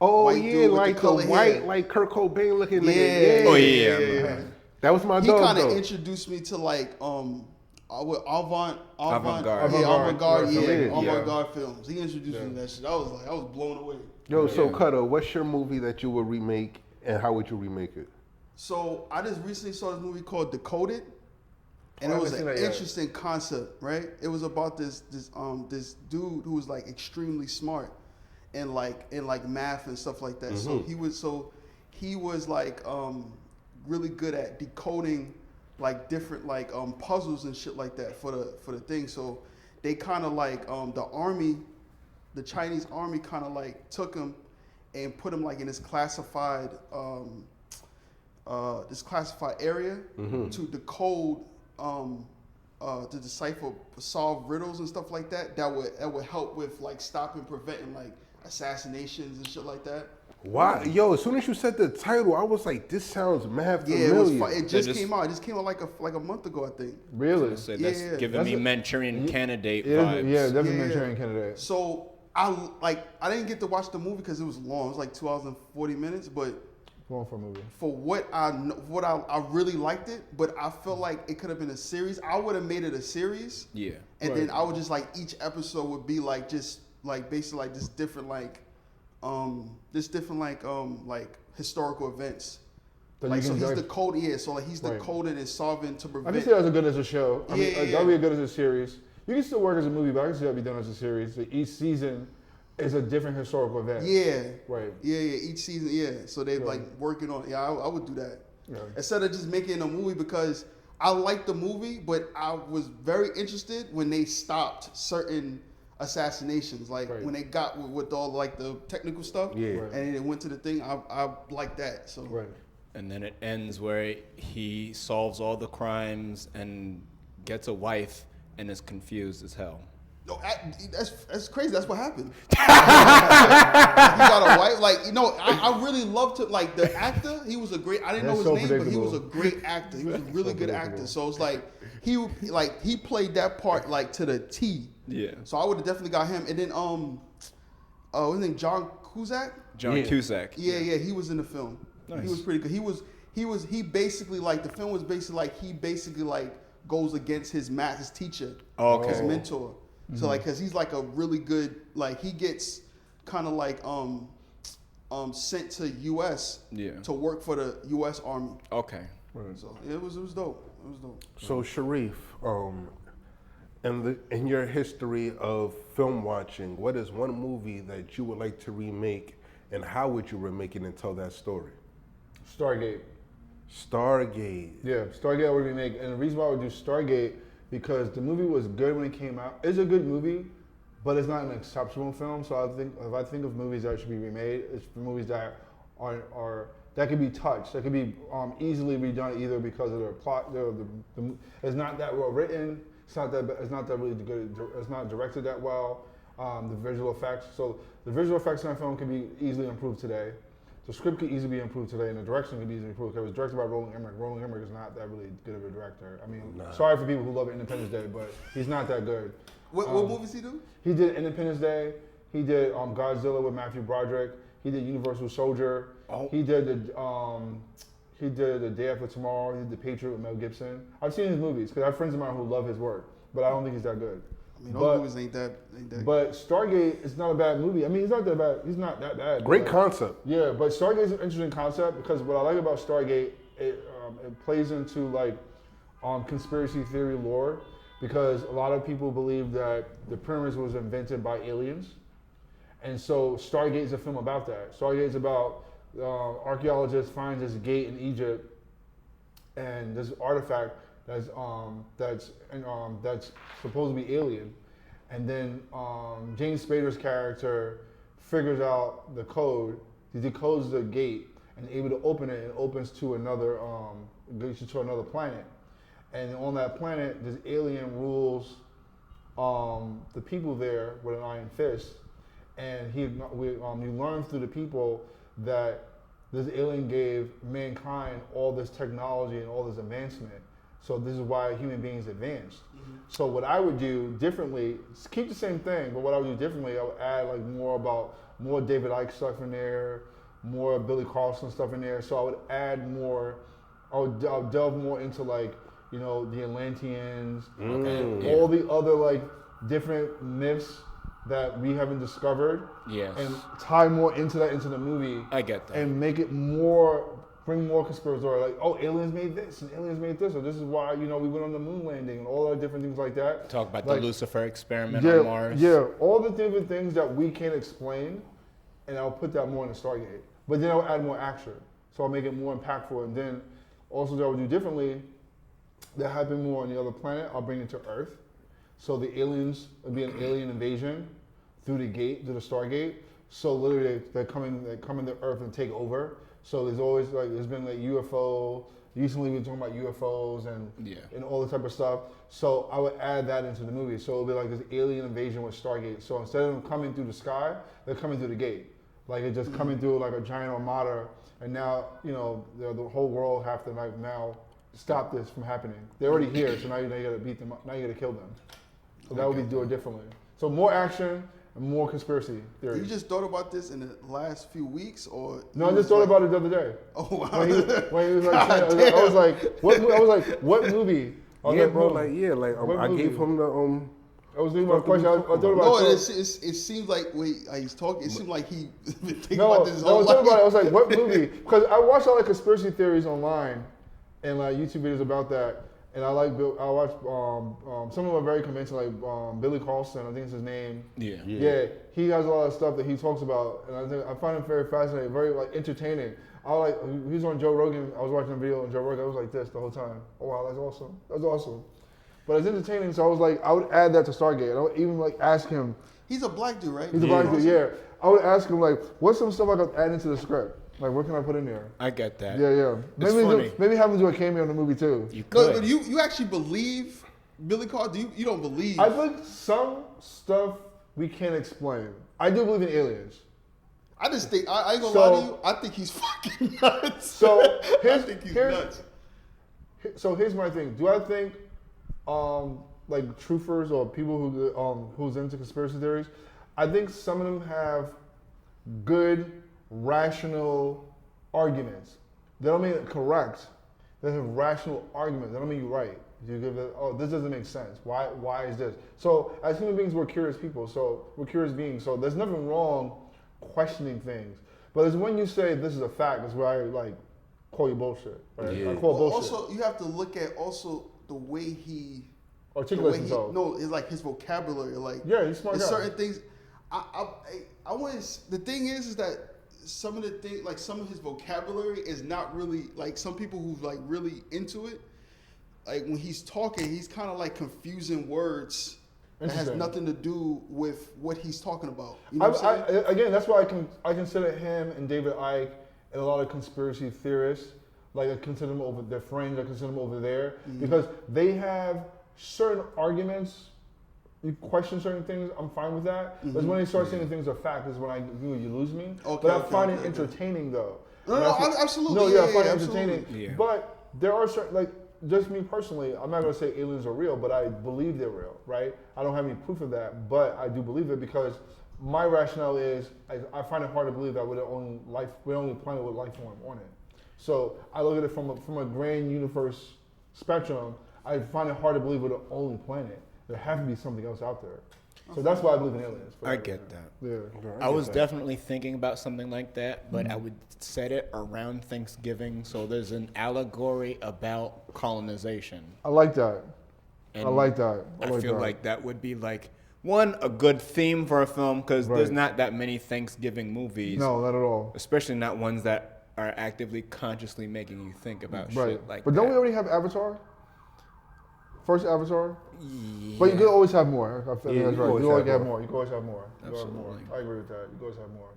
Oh White yeah, dude with the like the colored white, hair. like Kurt Cobain looking Yeah. nigga. Oh, yeah. That was my He dog kind of though. introduced me to like with avant-garde. Avant-garde. Yeah, avant-garde. Yeah, Yeah, yeah. avant-garde films. He introduced me to that shit. I was blown away. Yo, so Yeah. Cutter, what's your movie that you would remake, and how would you remake it? So I just recently saw this movie called Decoded, and Oh, I it was haven't an seen that yet. interesting concept, right? It was about this dude who was like extremely smart in like math and stuff like that. So he was like really good at decoding like different like puzzles and shit like that for the thing. So they kind of like the Chinese army kind of like took him and put him like in this classified area to decode to decipher, solve riddles and stuff like that. That would help with like stopping, preventing like assassinations and shit like that. Why, yo? As soon as you said the title, I was like, "This sounds mad Yeah, familiar." it just came out. It just came out like a month ago, I think. Really? So that's Yeah. giving That's me a- Manchurian Candidate Yeah, vibes. yeah, definitely Yeah. Manchurian Candidate. So I didn't get to watch the movie because it was long. It was like 2 hours and 40 minutes, but Going for a movie. for what I really liked it, but I felt like it could have been a series. I would have made it a series, Yeah. and Right. then I would just like each episode would be like just like basically like just different like historical events. That Like you so can he's judge- the code, yeah. So like he's the Right. coding and solving to I prevent. can see that as good as a show. I mean, Yeah, yeah, that would be good as a series. You can still work as a movie, but I can see that be done as a series. So each season is a different historical event. Yeah, Right. yeah. Each season, yeah. So they Yeah. like working on. Yeah, I would do that Yeah. instead of just making a movie because I liked the movie, but I was very interested when they stopped certain assassinations, like Right. when they got with all like the technical stuff. Yeah. Right. And then it went to the thing. I like that. So Right. And then it ends where he solves all the crimes and gets a wife and is confused as hell. no, that's crazy. That's what happened. He got a wife. Like I really loved him. Like the actor, he was a great. I didn't know That's his so name, but he was a predictable. great actor. He was a really So good predictable. actor. So it's like he played that part like to the T. Yeah. So I would have definitely got him. And then what's his name? John Cusack. John Yeah. Cusack. Yeah, he was in the film. Nice. He was pretty good. He basically like the film was basically like he basically like goes against his teacher, Oh, okay. his mentor. So like, cause he's like a really good like he gets kind of like sent to U.S. Yeah. to work for the U.S. Army. Okay. So it was dope. It was dope. So Shareef, in your history of film watching, what is one movie that you would like to remake, and how would you remake it and tell that story? Stargate. Stargate. Yeah, Stargate I would remake. And the reason why I would do Stargate, because the movie was good when it came out. It's a good movie, but it's not an exceptional film. So if I think of movies that should be remade, it's the movies that are that could be touched, that could be easily redone either because of their plot, it's not that well written, it's not that really good, it's not directed that well. The visual effects, so the visual effects in that film can be easily improved today. The script could easily be improved today, and the direction could be easily improved. It was directed by Roland Emmerich. Roland Emmerich is not that really good of a director. I mean, sorry for people who love Independence Day, but he's not that good. What movies he do? He did Independence Day. He did Godzilla with Matthew Broderick. He did Universal Soldier. Oh. He did He did The Day After Tomorrow. He did The Patriot with Mel Gibson. I've seen his movies because I have friends of mine who love his work, but I don't think he's that good. I mean, those movies ain't that. But Stargate is not a bad movie. I mean, he's not that bad. He's not that bad. Great concept. Yeah, but Stargate is an interesting concept because what I like about Stargate, it plays into like conspiracy theory lore because a lot of people believe that the pyramids was invented by aliens, and so Stargate is a film about that. Stargate is about archaeologists find this gate in Egypt, and this artifact that's supposed to be alien, and then James Spader's character figures out the code. He decodes the gate and able to open it, and opens to another goes to another planet. And on that planet, this alien rules the people there with an iron fist. And you learn through the people that this alien gave mankind all this technology and all this advancement. So this is why human beings advanced. Mm-hmm. So what I would do differently, keep the same thing, but what I would do differently, I would add like more David Icke stuff in there, more Billy Carlson stuff in there. So I would add more, I'll delve more into like, you know, the Atlanteans, all the other like different myths that we haven't discovered. Yes. And tie more into the movie. I get that. And make it more, bring more conspiratorial, like, oh, aliens made this and aliens made this, or this is why, you know, we went on the moon landing and all the different things like that. Talk about like, the Lucifer experiment on Mars. Yeah, all the different things that we can't explain, and I'll put that more in the Stargate. But then I'll add more action. So I'll make it more impactful. And then also that I would do differently, that happened more on the other planet, I'll bring it to Earth. So the aliens, it'll be an alien invasion through the gate, through the Stargate. So literally they come into Earth and take over. So there's always like, there's been like UFO, recently we've been talking about UFOs and all the type of stuff. So I would add that into the movie. So it'll be like this alien invasion with Stargate. So instead of them coming through the sky, they're coming through the gate. Like it's just coming through like a giant armada. And now, you know, the whole world have to like now stop this from happening. They're already here, so now you gotta beat them up. Now you gotta kill them. So that would be do it differently. So more action and more conspiracy theories. You just thought about this in the last few weeks, or no? I just thought about it the other day. Oh wow! When he was like, I was like, what movie? Yeah, bro. Like, I gave him the I was thinking about a question. I thought about. No, it seems like he's talking. It seemed like he been thinking about this his whole life. I was like, what movie? Because I watched all the conspiracy theories online and like YouTube videos about that. And I watch some of them are very conventional, like Billy Carlson, I think it's his name. Yeah. He has a lot of stuff that he talks about, and I find it very fascinating, very like entertaining. He was on Joe Rogan. I was watching a video on Joe Rogan. I was like this the whole time. Oh wow, that's awesome. That's awesome. But it's entertaining, so I was like, I would add that to Stargate. I would even like ask him. He's a black dude, right? He's a black dude, yeah. I would ask him like, what's some stuff I could add into the script? Like, what can I put in there? I get that. Yeah. Maybe have him do a cameo in the movie too. You could. But you actually believe Billy Carlson? You don't believe? I think some stuff we can't explain. I do believe in aliens. I just think I ain't gonna lie to you. I think he's fucking nuts. So I think he's nuts. So here's my thing. Do I think like truthers or people who's into conspiracy theories? I think some of them have good, rational arguments. They don't mean it correct. They have rational arguments. They don't mean you're right. You give it, oh, this doesn't make sense. Why is this? So as human beings, we're curious people. So we're curious beings. So there's nothing wrong questioning things. But it's when you say this is a fact, that's where I like call you bullshit. Right? Yeah. I call bullshit. Also, you have to lock at also the way he articulates himself. No, it's like his vocabulary. Like he's smart guy. Certain things. I want. The thing is that some of the things, like some of his vocabulary, is not really like some people who's like really into it. Like when he's talking, he's kind of like confusing words that has nothing to do with what he's talking about. You know what I'm saying? Again, that's why I consider him and David Icke and a lot of conspiracy theorists. Like I consider them over their friends. I consider them over there because they have certain arguments. You question certain things, I'm fine with that. But when they start saying things are fact, is when you lose me. But I find it entertaining though. No, absolutely. No, yeah, I find it entertaining. Yeah. But there are certain, like, just me personally, I'm not gonna say aliens are real, but I believe they're real, right? I don't have any proof of that, but I do believe it because my rationale is I find it hard to believe that we're the only planet with life form on it. So I look at it from a grand universe spectrum. I find it hard to believe we're the only planet. There has to be something else out there. So that's why I believe in aliens. I get that. Yeah. I was definitely thinking about something like that, but I would set it around Thanksgiving, so there's an allegory about colonization. I like that. And I like that. I feel like that would be like a good theme for a film, because there's not that many Thanksgiving movies. No, not at all. Especially not ones that are actively, consciously making you think about shit like But that. don't we already have Avatar? First Avatar? Yeah. But you can always have more. I think that's right. always You always have have more. You can always have more. You always have more. Absolutely. I agree with that. You can always have more.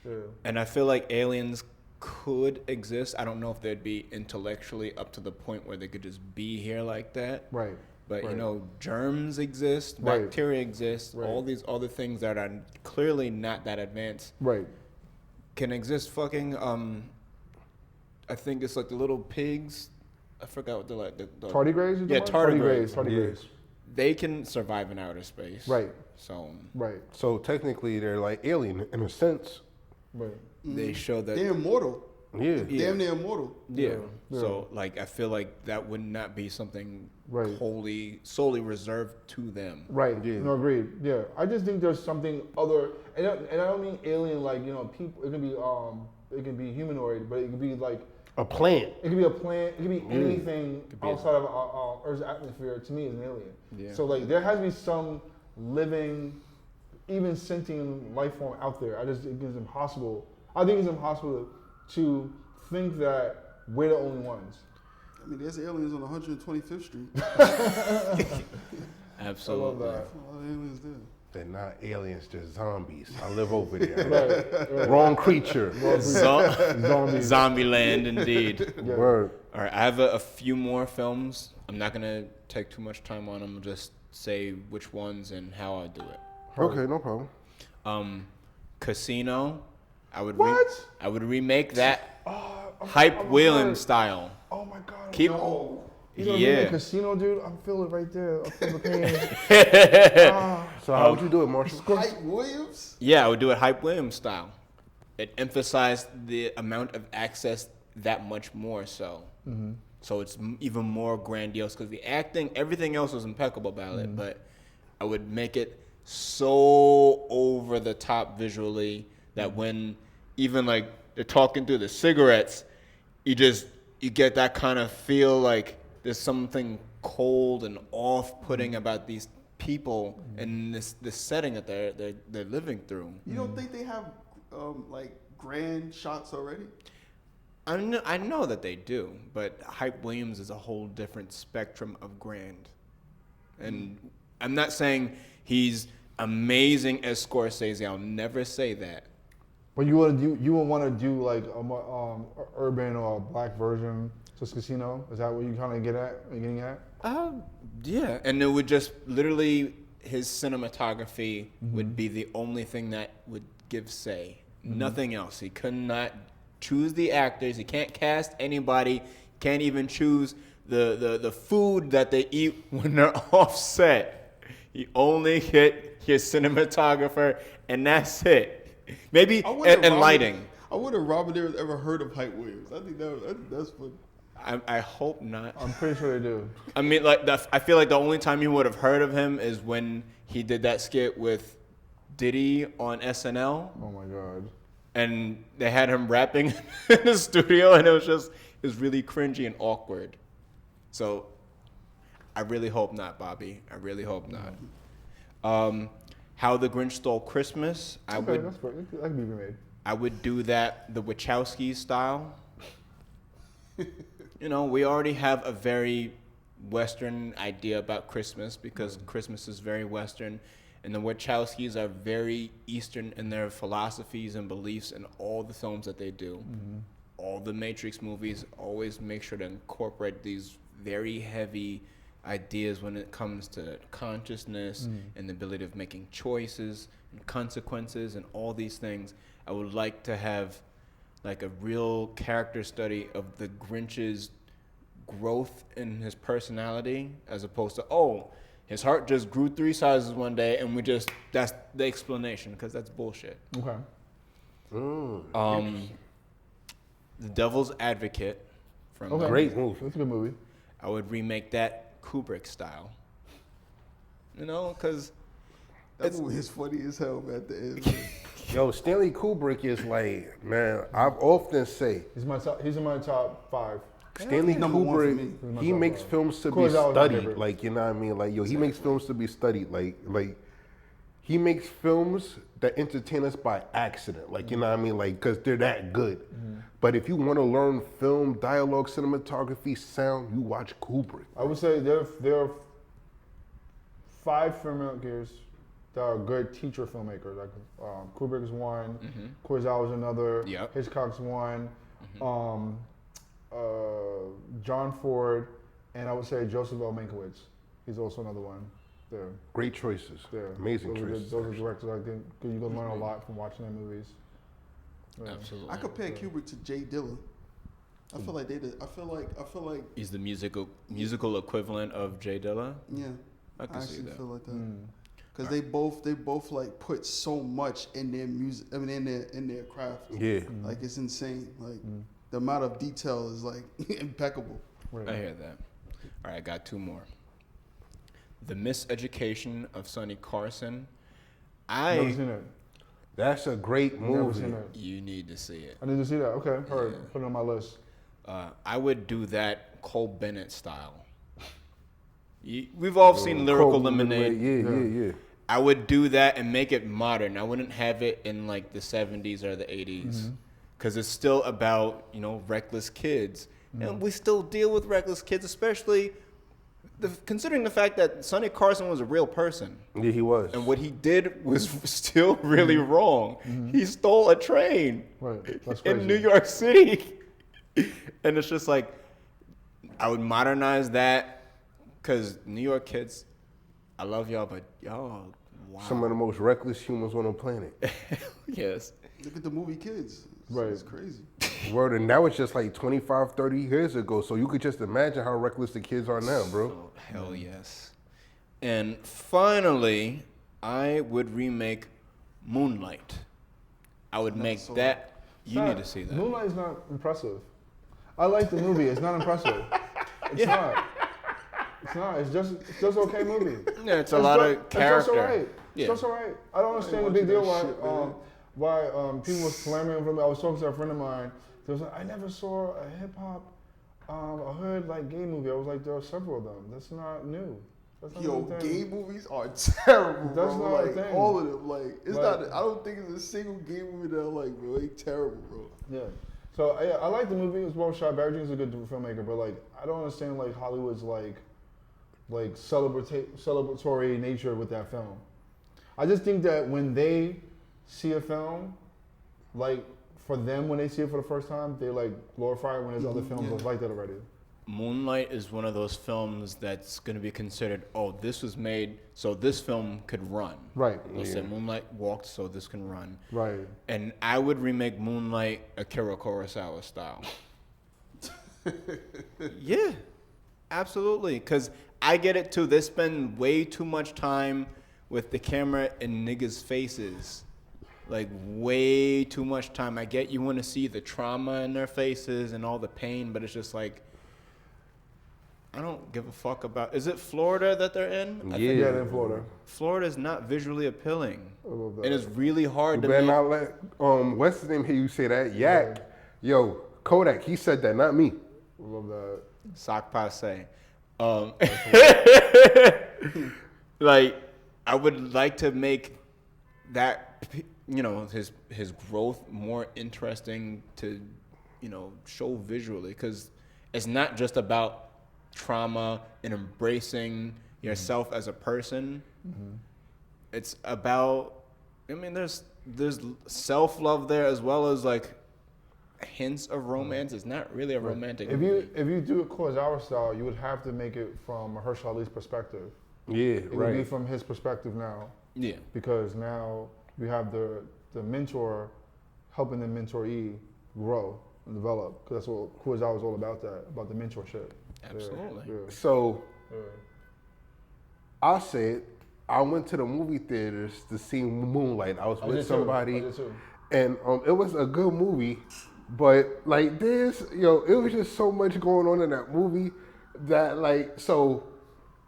Yeah. And I feel like aliens could exist. I don't know if they'd be intellectually up to the point where they could just be here like that. Right. But Right. you know, germs exist, Right. bacteria exist, Right. all these other things that are clearly not that advanced Right. can exist. Fucking I think it's like the little pigs. I forgot what they're like. The Tardigrades? Yeah, tardigrades. Tardigrades. They can survive in outer space. Right. So Right. So technically, they're like alien in a sense. Right. they show that. They're immortal. Yeah. Yeah. Damn near immortal. Yeah. Yeah. So like I feel like that would not be something Right. solely reserved to them. Right. Yeah. No, agreed. Yeah. I just think there's something other, and I don't mean alien like people. It can be humanoid, but it can be like A plant. it can be a plant. It can be anything be outside of Earth's atmosphere. To me, is an alien. Yeah. So like there has to be some living, even sentient life form out there. I think it's impossible. I think it's impossible to think that we're the only ones. I mean, there's aliens on 125th Street. Absolutely. I love that. A lot of aliens there. They're not aliens, just zombies. I live over there. Right. Wrong creature. Zombies. Zombie land, indeed. Yeah. Word. All right, I have a few more films. I'm not gonna take too much time on them. I'll just say which ones and how I do it. Okay, no problem. Casino. I would What? I would remake that I'm Hype Williams hurt. style. Oh my god. Keep- No. You know, Yeah. the casino, dude. I feel it right there. I feel the pain. So how would you do it, Marshall? Hype Williams? Yeah, I would do it Hype Williams style. It emphasized the amount of access that much more so. So it's even more grandiose because the acting, everything else was impeccable about it, but I would make it so over the top visually that when even like they're talking through the cigarettes, you get that kind of feel like there's something cold and off-putting about these people and this setting that they're living through. You don't think they have like grand shots already? I know that they do, but Hype Williams is a whole different spectrum of grand. And I'm not saying he's amazing as Scorsese. I'll never say that. But you would want to do like a urban or a black version to Casino? Is that what you kind of getting at? Yeah, and it would just literally his cinematography would be the only thing that would give say. Nothing else. He could not choose the actors. He can't cast anybody. Can't even choose the food that they eat when they're off set. He only hit his cinematographer, and that's it. Maybe and lighting. I wonder if Robert Davis ever heard of Hype Williams. I think that's what. I hope not. I'm pretty sure they do. I mean, like I feel like the only time you would have heard of him is when he did that skit with Diddy on SNL, Oh my god. and they had him rapping in the studio, and it was really cringy and awkward. So, I really hope not, Bobby. I really hope not. How the Grinch Stole Christmas. Okay, that's great. That can be remade. I would do that the Wachowski style. You know, we already have a very Western idea about Christmas because Christmas is very Western, and the Wachowskis are very Eastern in their philosophies and beliefs in all the films that they do. All the Matrix movies always make sure to incorporate these very heavy ideas when it comes to consciousness and the ability of making choices and consequences and all these things. I would like to have like a real character study of the Grinch's growth in his personality as opposed to, his heart just grew 3 sizes one day and that's the explanation because that's bullshit. Okay. The Devil's Advocate from Okay. Great movie. That's a good movie. I would remake that Kubrick style. You know, because That movie is funny as hell man, at the end. Man. Yo, Stanley Kubrick is like, man, I've often say He's in my top 5. Stanley Number one for me. Kubrick, he makes films to be Kurosawa was my studied. favorite. Like, you know what I mean? Like, yo, he makes films to be studied. Like he makes films that entertain us by accident. Like, you know what I mean? Like, because they're that good. But if you want to learn film, dialogue, cinematography, sound, you watch Kubrick. I would say there are 5 filmmakers that are good teacher filmmakers. Like Kubrick is one, Kurosawa is another, Yep. Hitchcock's one, John Ford, and I would say Joseph L. Mankiewicz. He's also another one. There, Great choices. there. Amazing those choices. Those are directors I think you can learn a lot from watching their movies. Yeah. absolutely. I compare Kubrick to Jay Dilla. I feel like they did. I feel like He's the musical equivalent of Jay Dilla. yeah. I can see actually that. feel like that because they both like put so much in their music. I mean, in their craft. Yeah. Like it's insane. Like the amount of detail is like impeccable. Right. I hear that. All right, I got 2 more. The Miseducation of Sonny Carson. Never seen it. That's a great Never movie. seen it. You need to see it. I need to see that. Okay, heard. Yeah. Put it on my list. I would do that Cole Bennett style. We've all seen Lyrical Cold Lemonade. Yeah. I would do that and make it modern. I wouldn't have it in like the 70s or the 80s because it's still about, you know, reckless kids. And we still deal with reckless kids, especially considering the fact that Sonny Carson was a real person. Yeah, he was. And what he did was still really wrong. He stole a train Right. That's crazy. in New York City. And it's just like, I would modernize that because New York kids, I love y'all, but y'all, wow. Some of the most reckless humans on the planet. Yes. Look at the movie Kids. Right. It's crazy. Word, and that was just like 25, 30 years ago. So you could just imagine how reckless the kids are now, bro. Oh, hell yes. And finally, I would remake Moonlight. I would make saw that. You need to see that. Moonlight is not impressive. I like the movie. It's not impressive. It's not. It's not. It's just okay movie. Yeah, it's a lot of It's character. just alright. Yeah. It's just alright. I don't understand the big deal why people were clamoring for me. I was talking to a friend of mine. They was like, I never saw a hip hop, a hood like gay movie. I was like, there are several of them. That's not new. That's not Yo, a thing. gay movies are terrible, That's bro. not a Like thing. all of them. Like it's Like- not. I don't think it's a single gay movie that I like, bro. They terrible, bro. Yeah. So yeah, I like the movie. It was well shot. Barry Jenkins is a good filmmaker, but like I don't understand like Hollywood's like celebratory nature with that film. I just think that when they see a film, like for them when they see it for the first time, they like glorify it when there's other films that's like that already. Moonlight is one of those films that's going to be considered, oh, this was made so this film could run. Right. They said Moonlight walked so this can run. Right. And I would remake Moonlight Akira Kurosawa style. Yeah, absolutely. Because I get it too. They spend way too much time with the camera in niggas' faces. Like, way too much time. I get you want to see the trauma in their faces and all the pain, but it's just like, I don't give a fuck about. Is it Florida that they're in? I think Yeah, they're in Florida. Florida is not visually appealing. I love that. And it's really hard You to better make. not let what's his name hear you say that. Yak. Yo, Kodak, he said that, not me. I love that. Sock passe. Like, I would like to make that, you know, his growth more interesting to, you know, show visually, because it's not just about trauma and embracing yourself as a person. It's about, I mean, there's self-love there as well as like hints of romance. It's not really a romantic If movie. you do it Kurosawa style, you would have to make it from Mahershala Ali's perspective. Yeah, It would be right. from his perspective now, Yeah. because now we have the mentor helping the mentoree grow and develop. Because that's what Kurosawa was all about, about the mentorship. Absolutely. Yeah. So Yeah. I'll say it. I went to the movie theaters to see Moonlight. I was I with did too. somebody, I did too. and it was a good movie. But like this, it was just so much going on in that movie that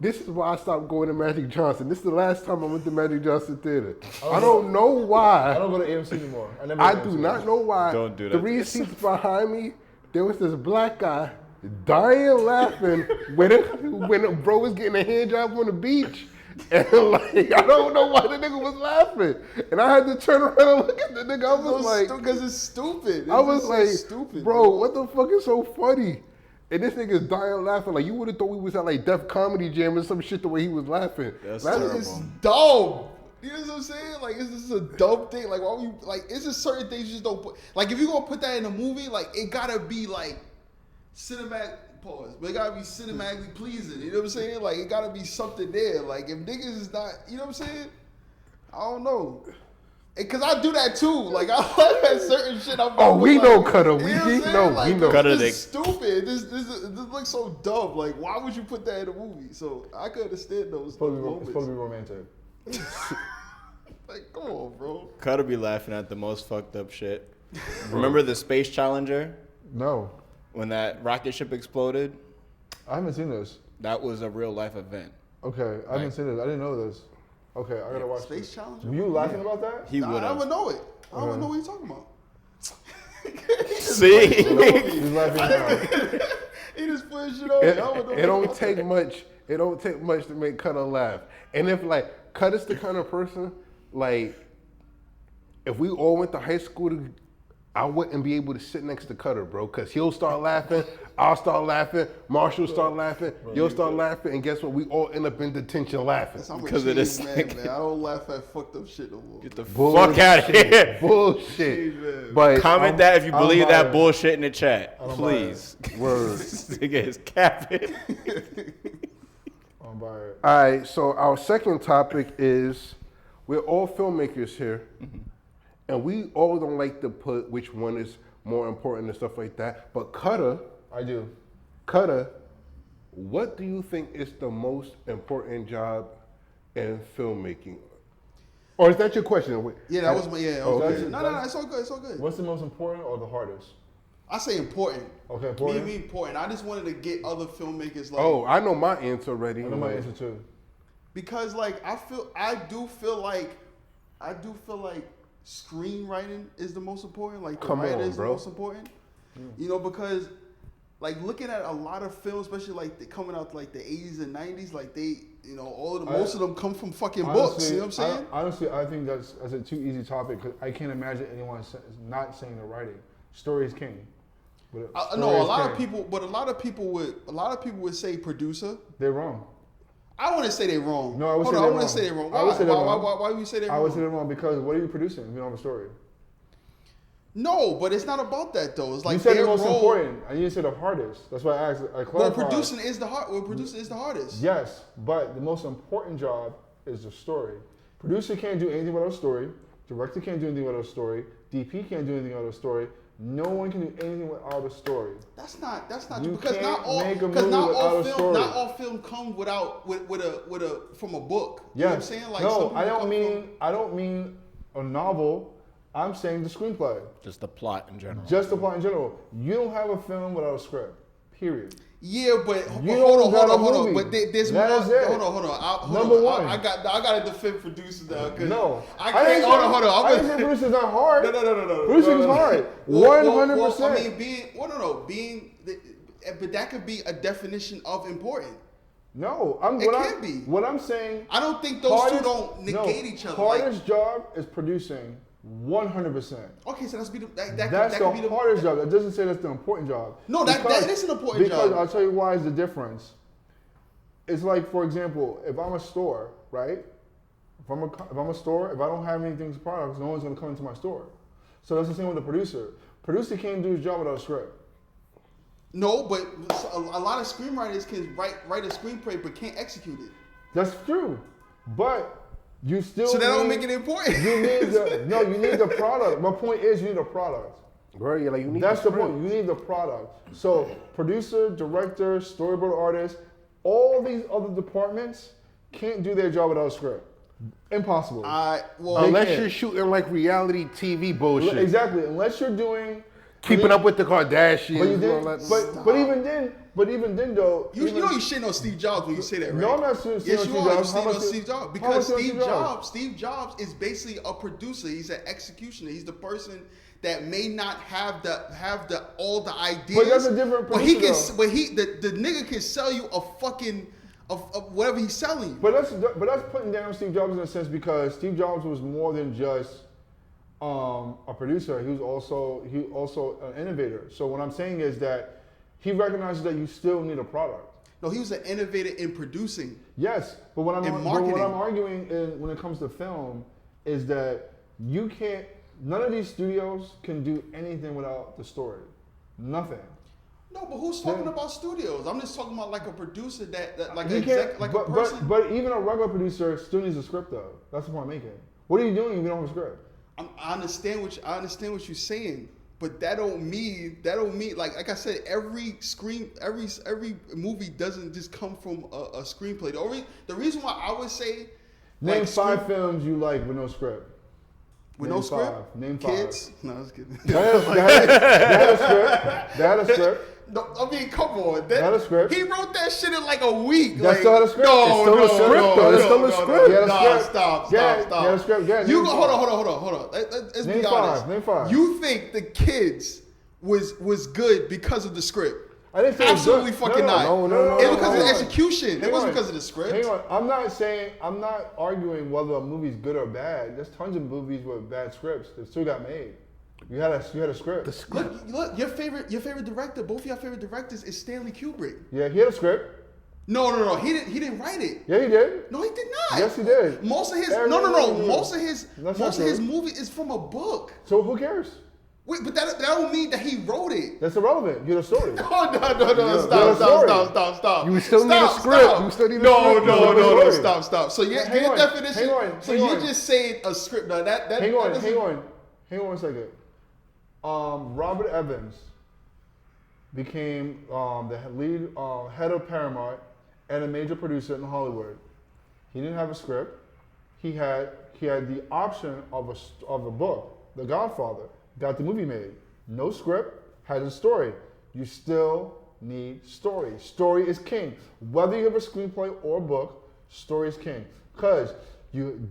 this is why I stopped going to Magic Johnson. This is the last time I went to Magic Johnson Theater. I don't know why. I don't go to AMC anymore. I do not know why. Don't do that. 3 seats behind me, there was this black guy dying laughing when a bro was getting a hand job on the beach. And I don't know why the nigga was laughing. And I had to turn around and look at the nigga. I was like, because it's stupid. I was like, stupid, bro, what the fuck is so funny? And this nigga's dying laughing. Like, you would have thought we was at Def Comedy Jam or some shit the way he was laughing. That's Like, terrible. It's dumb. You know what I'm saying? Like, is this a dumb thing? Like, why we it's just certain things you just don't put. Like, if you're gonna put that in a movie, it gotta be cinematic. Pause. But it gotta be cinematically pleasing. You know what I'm saying? Like, it gotta be something there. Like, if niggas is not, you know what I'm saying? I don't know. Cause I do that too. Like, I laugh at certain shit. we know, Cutter. You We know what I'm saying? know. We know. Cutter, This is stupid. This looks so dumb. Like, why would you put that in a movie? So I could understand those It's moments. supposed to be romantic. Like, come on, bro. Gotta be laughing at the most fucked up shit. Remember the Space Challenger No, when that rocket ship exploded? I haven't seen this. That was a real life event. Okay, I haven't seen this. I didn't know this. Okay, I gotta watch Space this. Challenge? Were you laughing about that? He would I have. would know it. I don't Okay. know what you're talking about. See? He's laughing now. He just put shit on me. I would know It don't take much. It don't take much to make Cutter laugh. And if Cutter's the kind of person, if we all went to high school, I wouldn't be able to sit next to Cutter, bro, because he'll start laughing, I'll start laughing, Marshall start laughing, you'll start laughing, and guess what? We all end up in detention laughing. I'm a Because of this man, thing. man. I don't laugh at fucked up shit no more. Get the Bullshit. fuck out of here. Bullshit. man. But Comment that if you I don't believe buy that it. bullshit in the chat. I don't buy Please. word. This nigga is capping. I'm by it. All right, so our second topic is we're all filmmakers here, and we all don't like to put which one is more important and stuff like that. But Cutter, I do. what do you think is the most important job in filmmaking? Or is that your question? Yeah, that was my, yeah. Oh, Okay. okay. No, it's all good. It's all good. What's the most important or the hardest? I say important. Okay, important. Me important. I just wanted to get other filmmakers Oh, I know my answer already. I know my answer too. because I do feel like screenwriting is the most important. Like the Come writer on, is bro. the most important. You know, because looking at a lot of films, especially coming out the 80s and 90s, most of them come from fucking books. You know what I'm saying? Honestly, I think that's a too easy topic because I can't imagine anyone not saying the writing. Story is king. But No, story a is lot king. of people, but a lot of people would say producer. They're wrong. I want to say they're wrong. No, I would Hold say on, they're I want wrong. to say they're wrong. I would say they're wrong. Why would you say they're I wrong? would say they're wrong because what are you producing if you don't have a story? No, but it's not about that though. It's like You said their the most role. important, and you said the hardest. That's why I asked. I Well, clarified. producing is the hardest. Yes, but the most important job is the story. Producer can't do anything without a story. Director can't do anything without a story. DP can't do anything without a story. No one can do anything without a story. That's not You true because can't not all make a because movie not without all a film story. not all film come with a from a book. You know what I'm Yes. saying? Some No, people I don't mean a novel. I'm saying the screenplay. Just the plot in general. Just the plot in general. You don't have a film without a script. Period. Yeah, but You hold don't got a on. movie. But there's That more. is it. Hold on. Number one. I got to defend producers now. 'Cause No, I can't. Hold on. I didn't say producing's not hard. No. Producing's hard. 100%. I mean, but that could be a definition of important. No, It can be. What I'm saying. I don't think those two don't negate each other. Hardest job is producing 100%. Okay, so that's That's the could be the hardest job. That doesn't say that's the important job. No, that is an important because job. I'll tell you why is the difference. It's like, for example, if I'm a store, right? If I'm a store, if I don't have anything to products, no one's gonna come into my store. So that's the same with the producer. Producer can't do his job without a script. No, but a lot of screenwriters can write a screenplay but can't execute it. That's true, but you still. So that don't need- make it important. You need you need the product. My point is, you need a product. Right, you need That's the script. point. You need the product. So producer, director, storyboard artist, all these other departments can't do their job without a script. Impossible. Well, Unless can't. you're shooting reality TV bullshit. Exactly. Unless you're doing Keeping up with the Kardashians. But you and did, all that. but even then though, You know you shitting on Steve Jobs when you say that, right? No, I'm not shitting Yes, on you Steve are. Jobs. You're How shitting much on you- Steve Jobs how much because you on Steve Jobs is basically a producer. He's an executioner. He's the person that may not have the all the ideas. But that's a different But he can. producer, But the nigga can sell you a fucking of whatever he's selling you. But that's putting down Steve Jobs in a sense because Steve Jobs was more than just a producer. He also an innovator. So what I'm saying is that he recognizes that you still need a product. No, he was an innovator in producing. Yes, but what I'm In marketing. arguing when it comes to film is that you can't. None of these studios can do anything without the story. Nothing. No, but who's talking about studios? I'm just talking about like a producer that like You a can't, exec, like but, a person. but even a regular producer still needs a script though. That's the point I'm making. What are you doing if you don't have a script? I understand what you're saying, but that don't mean like I said, every movie doesn't just come from a screenplay. The reason why I would say Name like, 5 films you like with no script. with Name no script. 5. Name 5. Kids. No, I was kidding. They had a script. They had a script. No, I mean, come on. They had a script. He wrote that shit in like a week. That's like, still had a script. No, It's still no, a script, no, though. It's no, still a no, script. No, He had a nah, script. stop. He had a script. Yeah, You name go, 5. hold on. Let's Name be honest. 5. Name 5. You think the Kids was good because of the script? I didn't say it was Absolutely good. fucking not. No, It was because of the hang on. execution. It Hang wasn't on. because of the script. Hang on. I'm not arguing whether a movie's good or bad. There's tons of movies with bad scripts that still got made. You had a script. Look, your favorite director, both of your favorite directors is Stanley Kubrick. Yeah, he had a script. No. He didn't write it. Yeah, he did. No, he did not. Yes, he did. Most of his That's most not of his true. movie is from a book. So who cares? Wait, but that don't mean that he wrote it. That's irrelevant. You had a story. No, Yeah, stop. You still need a script. You still need a script. No, Stop. So your Hang on, definition. hang on. You're just saying a script. Now that Hang doesn't- on 1 second. Robert Evans became the lead head of Paramount and a major producer in Hollywood. He didn't have a script. He had the option of a book, The Godfather. Got the movie made. No script, has a story. You still need story. Story is king. Whether you have a screenplay or a book, story is king. Because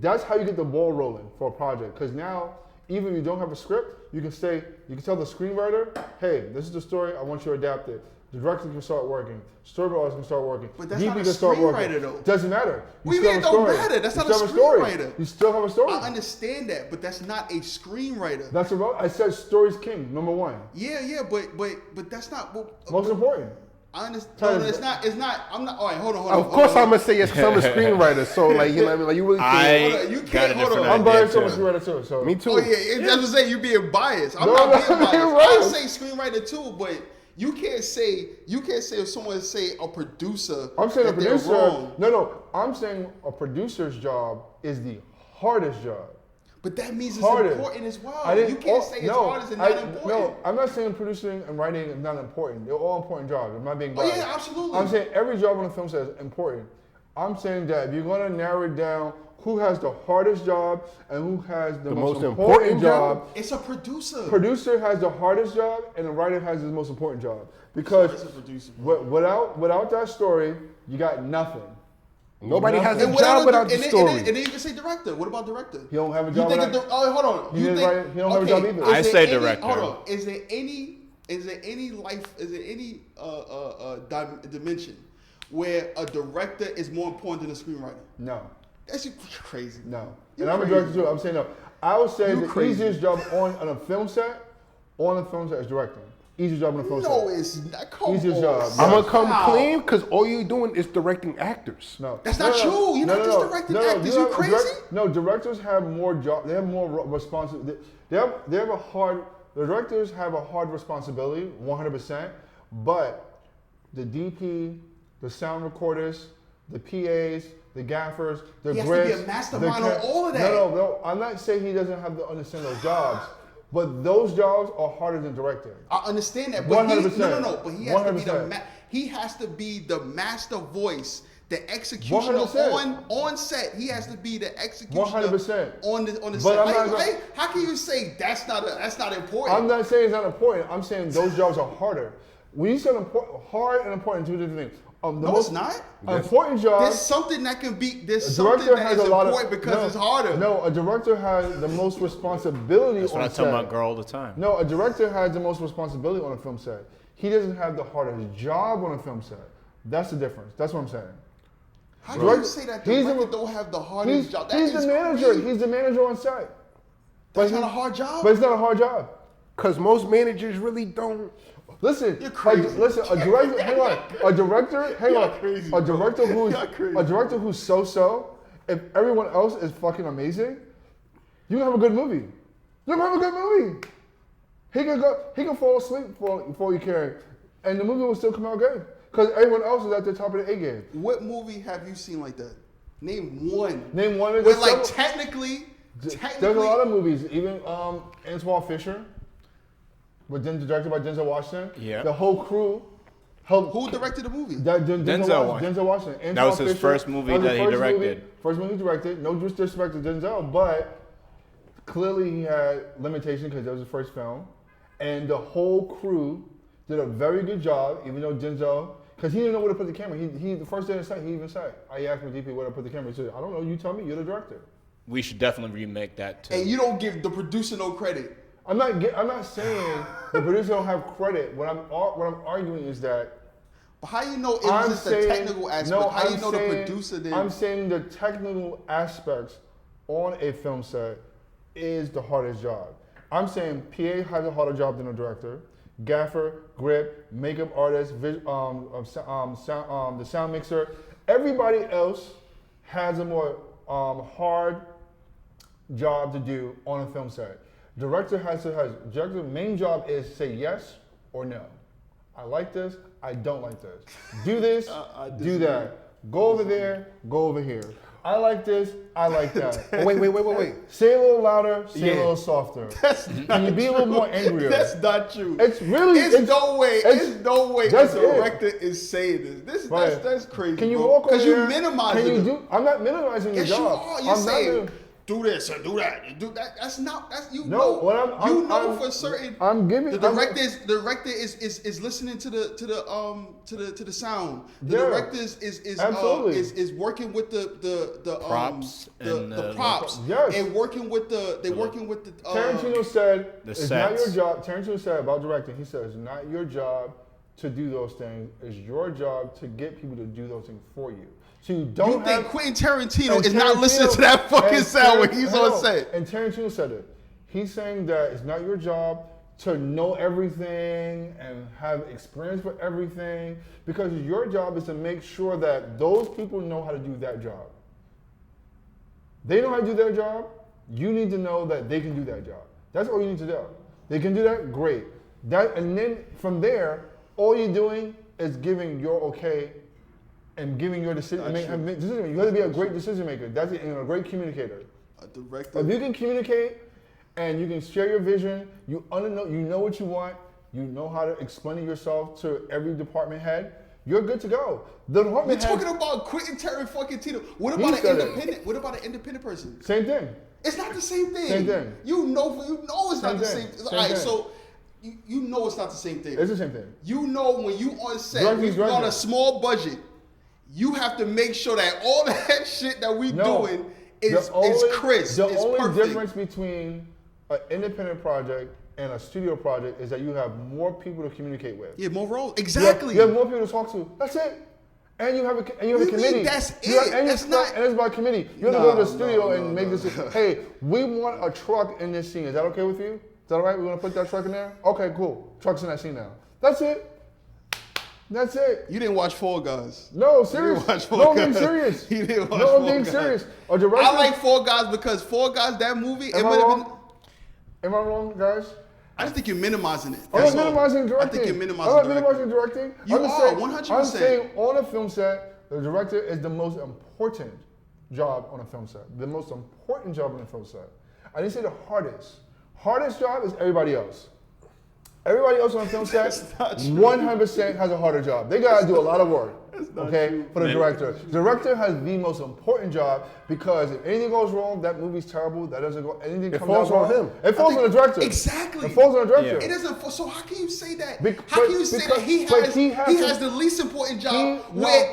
that's how you get the ball rolling for a project. Because now, even if you don't have a script, you can tell the screenwriter, hey, this is the story, I want you to adapt it. The director can start working. Storyboarders can start working. But that's DP not a can start working. screenwriter, though. Doesn't matter. What do you still mean it have don't story. matter? That's You not a still have story. screenwriter. You still have a story. I understand that, but that's not a screenwriter. That's I said story's king, number 1. Yeah, but that's not. Most important. I understand. Titus, No, it's not. I'm not. All right, hold on. Of course, I'm gonna say yes because I'm a screenwriter. So like, you know what I mean? Like, you really can't. Hold on, you got can't- a hold different on. I'm idea, biased on too. screenwriter too. So Me too. Oh yeah, that's what saying. You being biased. I'm No, not no, being biased. you're I right. say screenwriter too, but you can't say if someone say a producer. I'm saying a that they're producer. wrong. No. I'm saying a producer's job is the hardest job. But that means it's Hardest. important as well. I didn't. You can't say it's hard as not important. No, I'm not saying producing and writing is not important. They're all important jobs. I'm not being Oh, biased. yeah, absolutely. I'm saying every job on the film set is important. I'm saying that if you're going to narrow it down, who has the hardest job and who has the most important job? It's a producer. Producer has the hardest job and the writer has the most important job. Because It's a producer, bro. without that story, you got nothing. Nobody has a And job without the and story. then you can say director. What about director? He don't have a You job think without- hold on. He don't have a job either. I is there say any- director. Hold on. Is there any dimension where a director is more important than a screenwriter? No. That's crazy. No. You're And I'm a crazy. director too. I'm saying no. I would say You the crazy. easiest job on a film set is directing. Easiest job on a film No, set. it's not. Come Easiest on. job. I'm gonna come Wow. clean because all you're doing is directing actors. No. That's not true. You're not just directing actors. You crazy? No, directors have more job. They have more responsibility. The directors have a hard responsibility, 100%. But the DP, the sound recorders, the PAs, the gaffers, the He has to be grids, a mastermind the on all of that. No. I'm not saying he doesn't have to understand those jobs, but those jobs are harder than directing. I understand that, but 100%. no. But he has to be 100%. he has to be the master voice the executioner 100%. on set. He has to be the executioner 100%. on the But set. I'm not How can you say that's not important? I'm not saying it's not important. I'm saying those jobs are harder. When you said hard and important, two different things. It's not. Important job. There's something that can be. There's A something director that has is a lot important because it's harder. No, a director has the most responsibility That's what I on tell set. my girl all the time. No, a director has the most responsibility on a film set. He doesn't have the hardest job on a film set. That's the difference. That's what I'm saying. How can you say that the director don't have the hardest job? He's the manager. Crazy. He's the manager on set. That's not a hard job. But it's not a hard job. Because most managers really don't. Listen, You're crazy. Listen, a director. Hang on, a director. Hang You're on, crazy, a director bro. who's You're crazy. a director who's so. If everyone else is fucking amazing, you can have a good movie. You can have a good movie. He can fall asleep before you care, and the movie will still come out good because everyone else is at the top of the A game. What movie have you seen like that? Name one. Name one. Where like technically, there's a lot of movies. Even Antoine Fisher, directed by Denzel Washington. Yeah. The whole crew. Who directed the movie? Denzel Washington. That was his first movie that he directed. First movie he directed. No disrespect to Denzel, but clearly he had limitations because that was his first film. And the whole crew did a very good job, even though Denzel, because he didn't know where to put the camera. He the first day on set, he even said, I asked my DP where to put the camera. He said, I don't know, you tell me, you're the director. We should definitely remake that too. And you don't give the producer no credit. I'm not saying the producer don't have credit. What I'm arguing is that But how you know it was just the technical aspect? No, how you know the producer did? I'm saying the technical aspects on a film set is the hardest job. I'm saying PA has a harder job than a director. Gaffer, grip, makeup artist, the sound mixer. Everybody else has a more hard job to do on a film set. Director's main job is say yes or no. I like this, I don't like this. Do this, do that. Go over there, go over here. I like this, I like that. Oh, wait. Say a little louder, say a little softer. Can you be a little more angrier? That's not true. It's really. There's no way a that's director is saying this. That's crazy. Can you bro. walk over Because you there? minimizing it. I'm not minimizing your Yes, job. you are. You're I'm saying do this or do that. You do that. That's for certain. I'm giving. The director is listening to the sound. The Yeah, director is working with the props the props. Yes. And working with the Tarantino said it's not your sets. job. Tarantino said about directing. He said it's not your job to do those things. It's your job to get people to do those things for you. So you don't You have. think Quentin Tarantino is not listening to that fucking sound when he's on set? And Tarantino said it. He's saying that it's not your job to know everything and have experience for everything, because your job is to make sure that those people know how to do that job. They know how to do their job. You need to know that they can do that job. That's all you need to do. They can do that, great. And then from there, all you're doing is giving your okay and giving your decision. You have to be a great decision maker. That's it, and a great communicator. A director. If you can communicate and you can share your vision, you know what you want, you know how to explain yourself to every department head, you're good to go. The We're department head, talking about Quentin Tarantino. What about an said it. independent? What about an independent person? same thing. It's not the same thing. Same thing. You know it's not the Same same. thing. All Same right, thing. so you know it's not the same thing. It's the same thing. You know when you on set, Directing's we're on directing. a small budget. You have to make sure that all that shit that we doing is crisp. The is only perfect. difference between an independent project and a studio project is that you have more people to communicate with. Yeah, more roles. Exactly. You have more people to talk to. That's it. And you have a What do you committee. mean that's You have- it? and That's it's not- And it's by committee. You have to go to the studio and make this. Hey, we want a truck in this scene. Is that okay with you? Is that all right? We want to put that truck in there? Okay, cool. Truck's in that scene now. That's it. That's it. You didn't watch Fall Guys. No, serious. watch Fall No, I'm being Guys. serious. You didn't watch No, I'm Fall being Guys. serious. A director. I like Fall Guys because Fall Guys, that movie, it Am I might have wrong? been. Am I wrong, guys? I just think you're minimizing it. I'm That's not all. minimizing I directing. think you're I'm minimizing not directing. minimizing directing. You I'm just are, saying, 100%. I'm saying on a film set, the director is the most important job on a film set. The most important job on a film set. I didn't say the hardest. Hardest job is everybody else. Everybody else on the film set, That's not true. 100% has a harder job. They gotta do a lot of work. not Okay, true. for the director. Director has the most important job because if anything goes wrong, that movie's terrible. That doesn't go. Anything It comes falls out on wrong, him. It falls on the director. Exactly. It falls on the director. It doesn't. So how can you say that? How can you say that he has the least important job? Where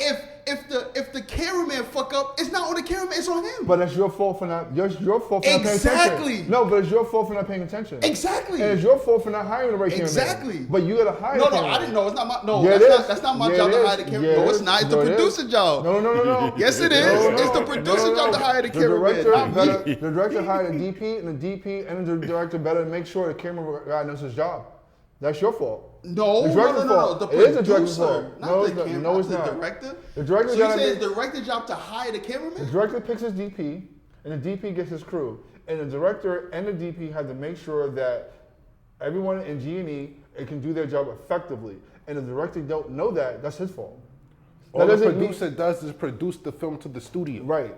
if the cameraman fuck up, it's not on the cameraman, it's on him. But it's your fault for not. Your fault for not paying Exactly. attention. No, but it's your fault for not paying attention. Exactly. And it's your fault for not hiring the right cameraman. Exactly. But you gotta hire. No, the cameraman. I didn't know. It's not my. No, Yeah, that's not my job to hire the cameraman. Yeah, No, it's not. It's the producer job. No. Yes, it is. It's the producer job to hire the cameraman. Not me. The director hired a DP, and the DP and the director better make sure the camera guy knows his job. That's your fault. No, The director's fault. The It is the producer, director's fault. not No, the it's not. camera, No, it's the not. director. The director So you gotta say make- it's the director's job to hire the The cameraman? director picks his DP, and the DP gets his crew. And the director and the DP have to make sure that everyone in G&E can do their job effectively. And if the director don't know that, that's his fault. All That the doesn't mean- producer does is produce the film to the studio. Right.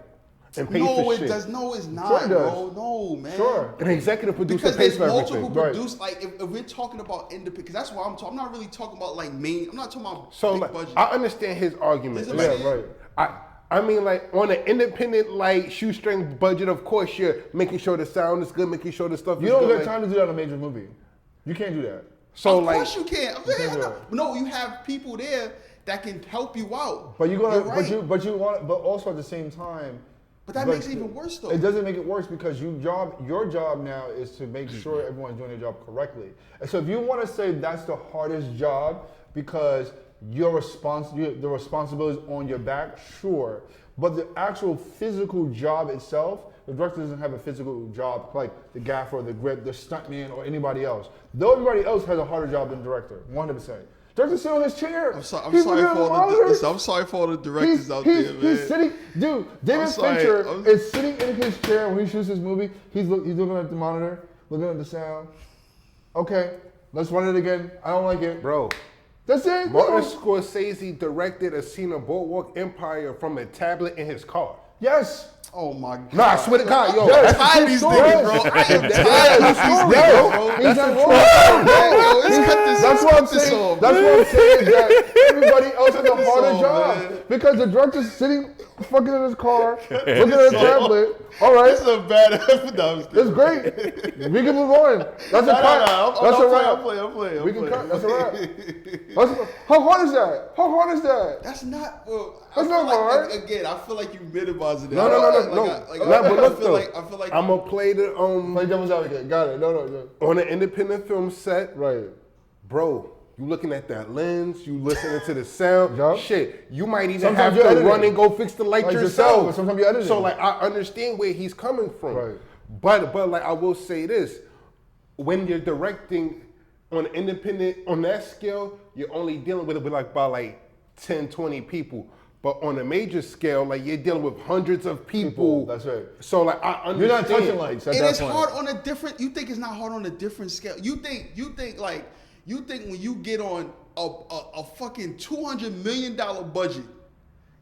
And pay No, for it shit. does. No, it's not, Sure it does. bro. No, man. Sure. An executive producer Because pays there's for multiple everything. Right. produced. Like if we're talking about independent, because that's why I'm talking. I'm not really talking about like main. I'm not talking about So big like, budget. I understand his argument. Listen, Like, Yeah, right. I mean, like on an independent, like shoestring budget, of course you're making sure the sound is good, making sure the stuff You is don't good. get like- time to do that on a major movie. You can't do that. So of like, course you can. can't do it. No, you have people there that can help you out. But you're gonna, You're right. but you want, but also at the same time. But that makes it even worse, though. It doesn't make it worse because your job now is to make sure everyone's doing their job correctly. And so if you want to say that's the hardest job because the responsibility is on your back, sure. But the actual physical job itself, the director doesn't have a physical job like the gaffer, the grip, the stuntman, or anybody else. Though everybody else has a harder job than the director, 100%. Director sitting on his chair. I'm sorry He's for looking at the all monitors. I'm sorry for all the directors out He's there, man. He's sitting, dude. David sorry, Fincher I'm- is sitting in his chair when he shoots his movie. He's looking at the monitor, looking at the sound. Okay, let's run it again. I don't like it. bro, That's it. Martin bro. Scorsese directed a scene of Boardwalk Empire from a tablet in his car. Yes. Oh my God. Nah, I swear to God, yo, Yes. that's tired of a these true niggas, story. bro. I am Yes. tired of these niggas, Yes. bro. He's That's not a wrong. Yo, let's cut this. That's let's what I'm cut this saying. off, That's man. what I'm saying. That everybody else has a this harder off, job man. because the director's sitting fucking in his car, looking at a tablet. All right, This is a bad episode. it's great. We can move on. That's a cut. That's a wrap. I'm playing. We can cut. That's a wrap. How hard is that? How hard is that? That's not. Well, That's I feel not like, hard. Again, I feel like you minimizing it. No. But look though, I feel like I'm gonna play the Play devil's advocate. Got it. No. on an independent film set, Right. bro. You looking at that lens, you listening to the sound, Yup. shit. You might even Sometimes have you're to editing. run and go fix the light Like yourself. yourself, but sometimes you're editing. So like I understand where he's coming from. Right. But like I will say this, when you're directing on independent on that scale, you're only dealing with about like 10, 20 people. But on a major scale, like you're dealing with hundreds of people. That's right. So like I understand. You're not touching lights at it that is point. hard on a different. You think it's not hard on a different scale? You think when you get on a fucking $200 million budget,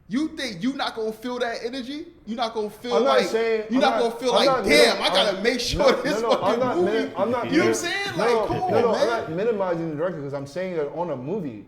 you think you're not gonna feel that energy? You're not gonna feel I'm not like saying- you're I'm not not- gonna feel I'm like, not damn, minim- I gotta I'm- make sure this I'm fucking not movie. minim- I'm not You know what I'm minim- saying? No, Like, come on, I'm man. not minimizing the director because I'm saying that on a movie,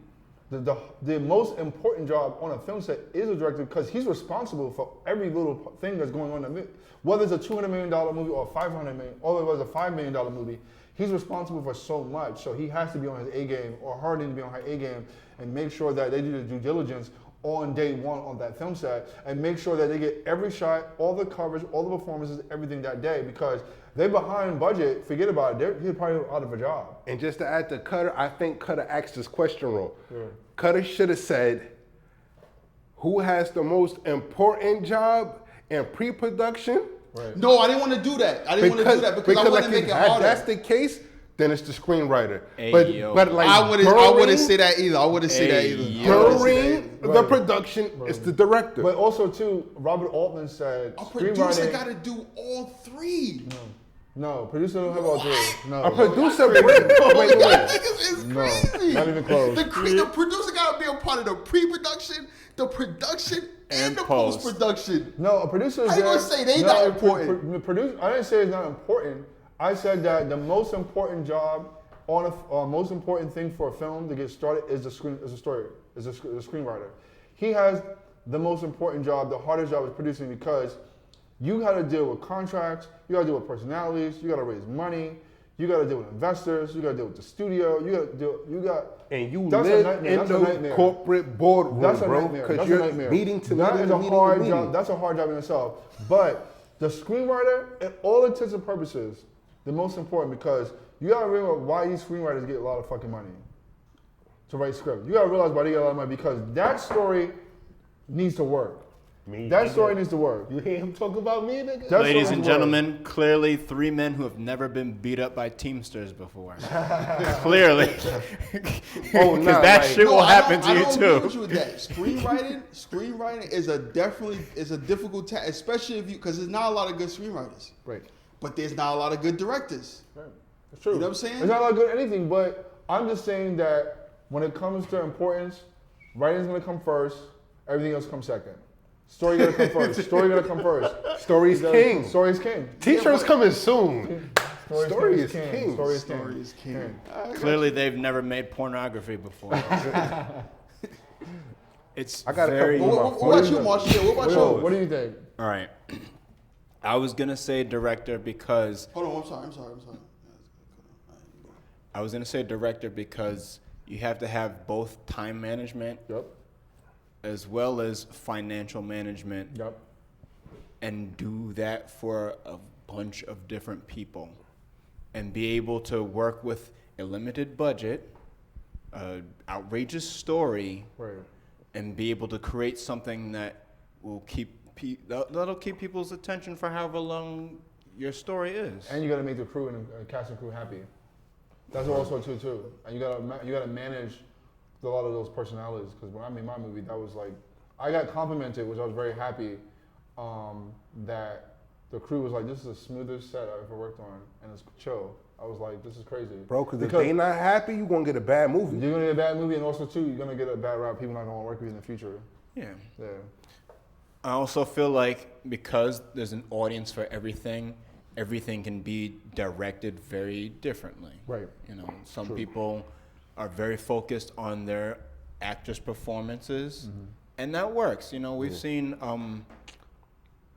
the most important job on a film set is a director because he's responsible for every little thing that's going on in the movie. Whether it's a $200 million movie or a $500 million, or it was a $5 million movie, he's responsible for so much. So he has to be on his A game, or her needs to be on her A game, and make sure that they do the due diligence on day one on that film set, and make sure that they get every shot, all the coverage, all the performances, everything that day. Because they're behind budget, forget about it. He's probably out of a job. And just to add to Cutter, I think Cutter asked this question wrong. Cutter should have said, who has the most important job in pre-production? Right. No, I didn't want to do that. I didn't want to do that because I wanted to make it if harder. that's the case, then it's the screenwriter. Hey, but yo. like I wouldn't say that either. I wouldn't say that Hey, either. yo. I wouldn't say that during either. the Right. production, it's the director. But also too, Robert Altman said A producer screenwriting. got to do all three. No, producer don't have all three. No, a producer, Y'all wait. niggas is No, crazy. not even close. The producer got to be a part of the pre-production, the production, and the post. post-production. No, a producer is How you there. gonna say they not important? Producer, I didn't say it's not important. I said that the most important job most important thing for a film to get started is the screenwriter. He has the most important job, the hardest job is producing because you got to deal with contracts, you got to deal with personalities, you got to raise money, you got to deal with investors, you got to deal with the studio, and you that's live a nightmare. in the corporate boardroom, That's a bro, nightmare. because That's you're a nightmare. meeting to That meeting is to a meeting to hard meeting. job. That's a hard job in itself. But the screenwriter, at all intents and purposes, the most important because you gotta realize why these screenwriters get a lot of fucking money to write scripts. You gotta realize why they get a lot of money because that story needs to work. That story needs to work. You hear him talk about me, nigga? That Ladies story and needs to work. gentlemen, clearly 3 men who have never been beat up by Teamsters before. Clearly. Oh, Because nah, that like- shit will happen to I you don't too. agree with you with that. Screenwriting is a difficult task, especially if you because there's not a lot of good screenwriters, Right. but there's not a lot of good directors. Right. It's true. You know what I'm saying? It's not like good at anything, but I'm just saying that when it comes to importance, writing's gonna come first, everything else comes second. Story gotta come first. Story gotta come first. Story's king. Story's king. T-shirts coming soon. Story Story is is king. king. Story is Story king. is king. Clearly they've never made pornography before. It's I got a very... couple What about you, Marshall? What about you? What do you think? All right. I was going to say director because... Hold on, I'm sorry. I was going to say director because you have to have both time management Yep. as well as financial management Yep. and do that for a bunch of different people and be able to work with a limited budget, outrageous story, Right. and be able to create something that will that'll keep people's attention for however long your story is. And you gotta make the crew and cast and crew happy. That's also too. And you gotta manage a lot of those personalities. Because when I made my movie, that was like, I got complimented, which I was very happy that the crew was like, "This is the smoothest set I've ever worked on, and it's chill." I was like, "This is crazy, Bro, because if they not happy, you gonna get a bad movie. You're gonna get a bad movie, and also too, you're gonna get a bad rap. People not gonna work with you in the future." Yeah. Yeah. I also feel like because there's an audience for everything can be directed very differently. Right. You know, some people are very focused on their actors' performances, and that works. You know, we've seen,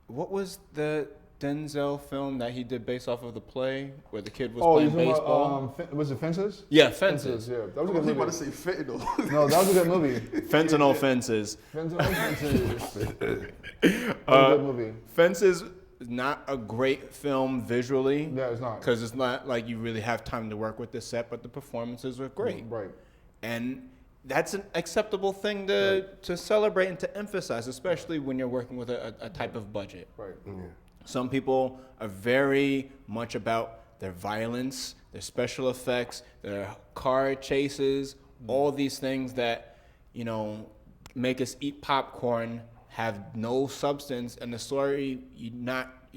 what was the Denzel film that he did based off of the play where the kid was playing baseball? Was it Fences? Yeah, Fences. Yeah, that was a I good was movie. about to say fentanyl. No, that was a good movie. Fentanyl Fences. Fences. That was a good movie. Fences is not a great film visually. Yeah, it's not. Because it's not like you really have time to work with the set, but the performances were great. Right. And that's an acceptable thing to celebrate and to emphasize, especially when you're working with a type of budget. Right. Yeah. Some people are very much about their violence, their special effects, their car chases, all these things that, you know, make us eat popcorn, have no substance, and the story you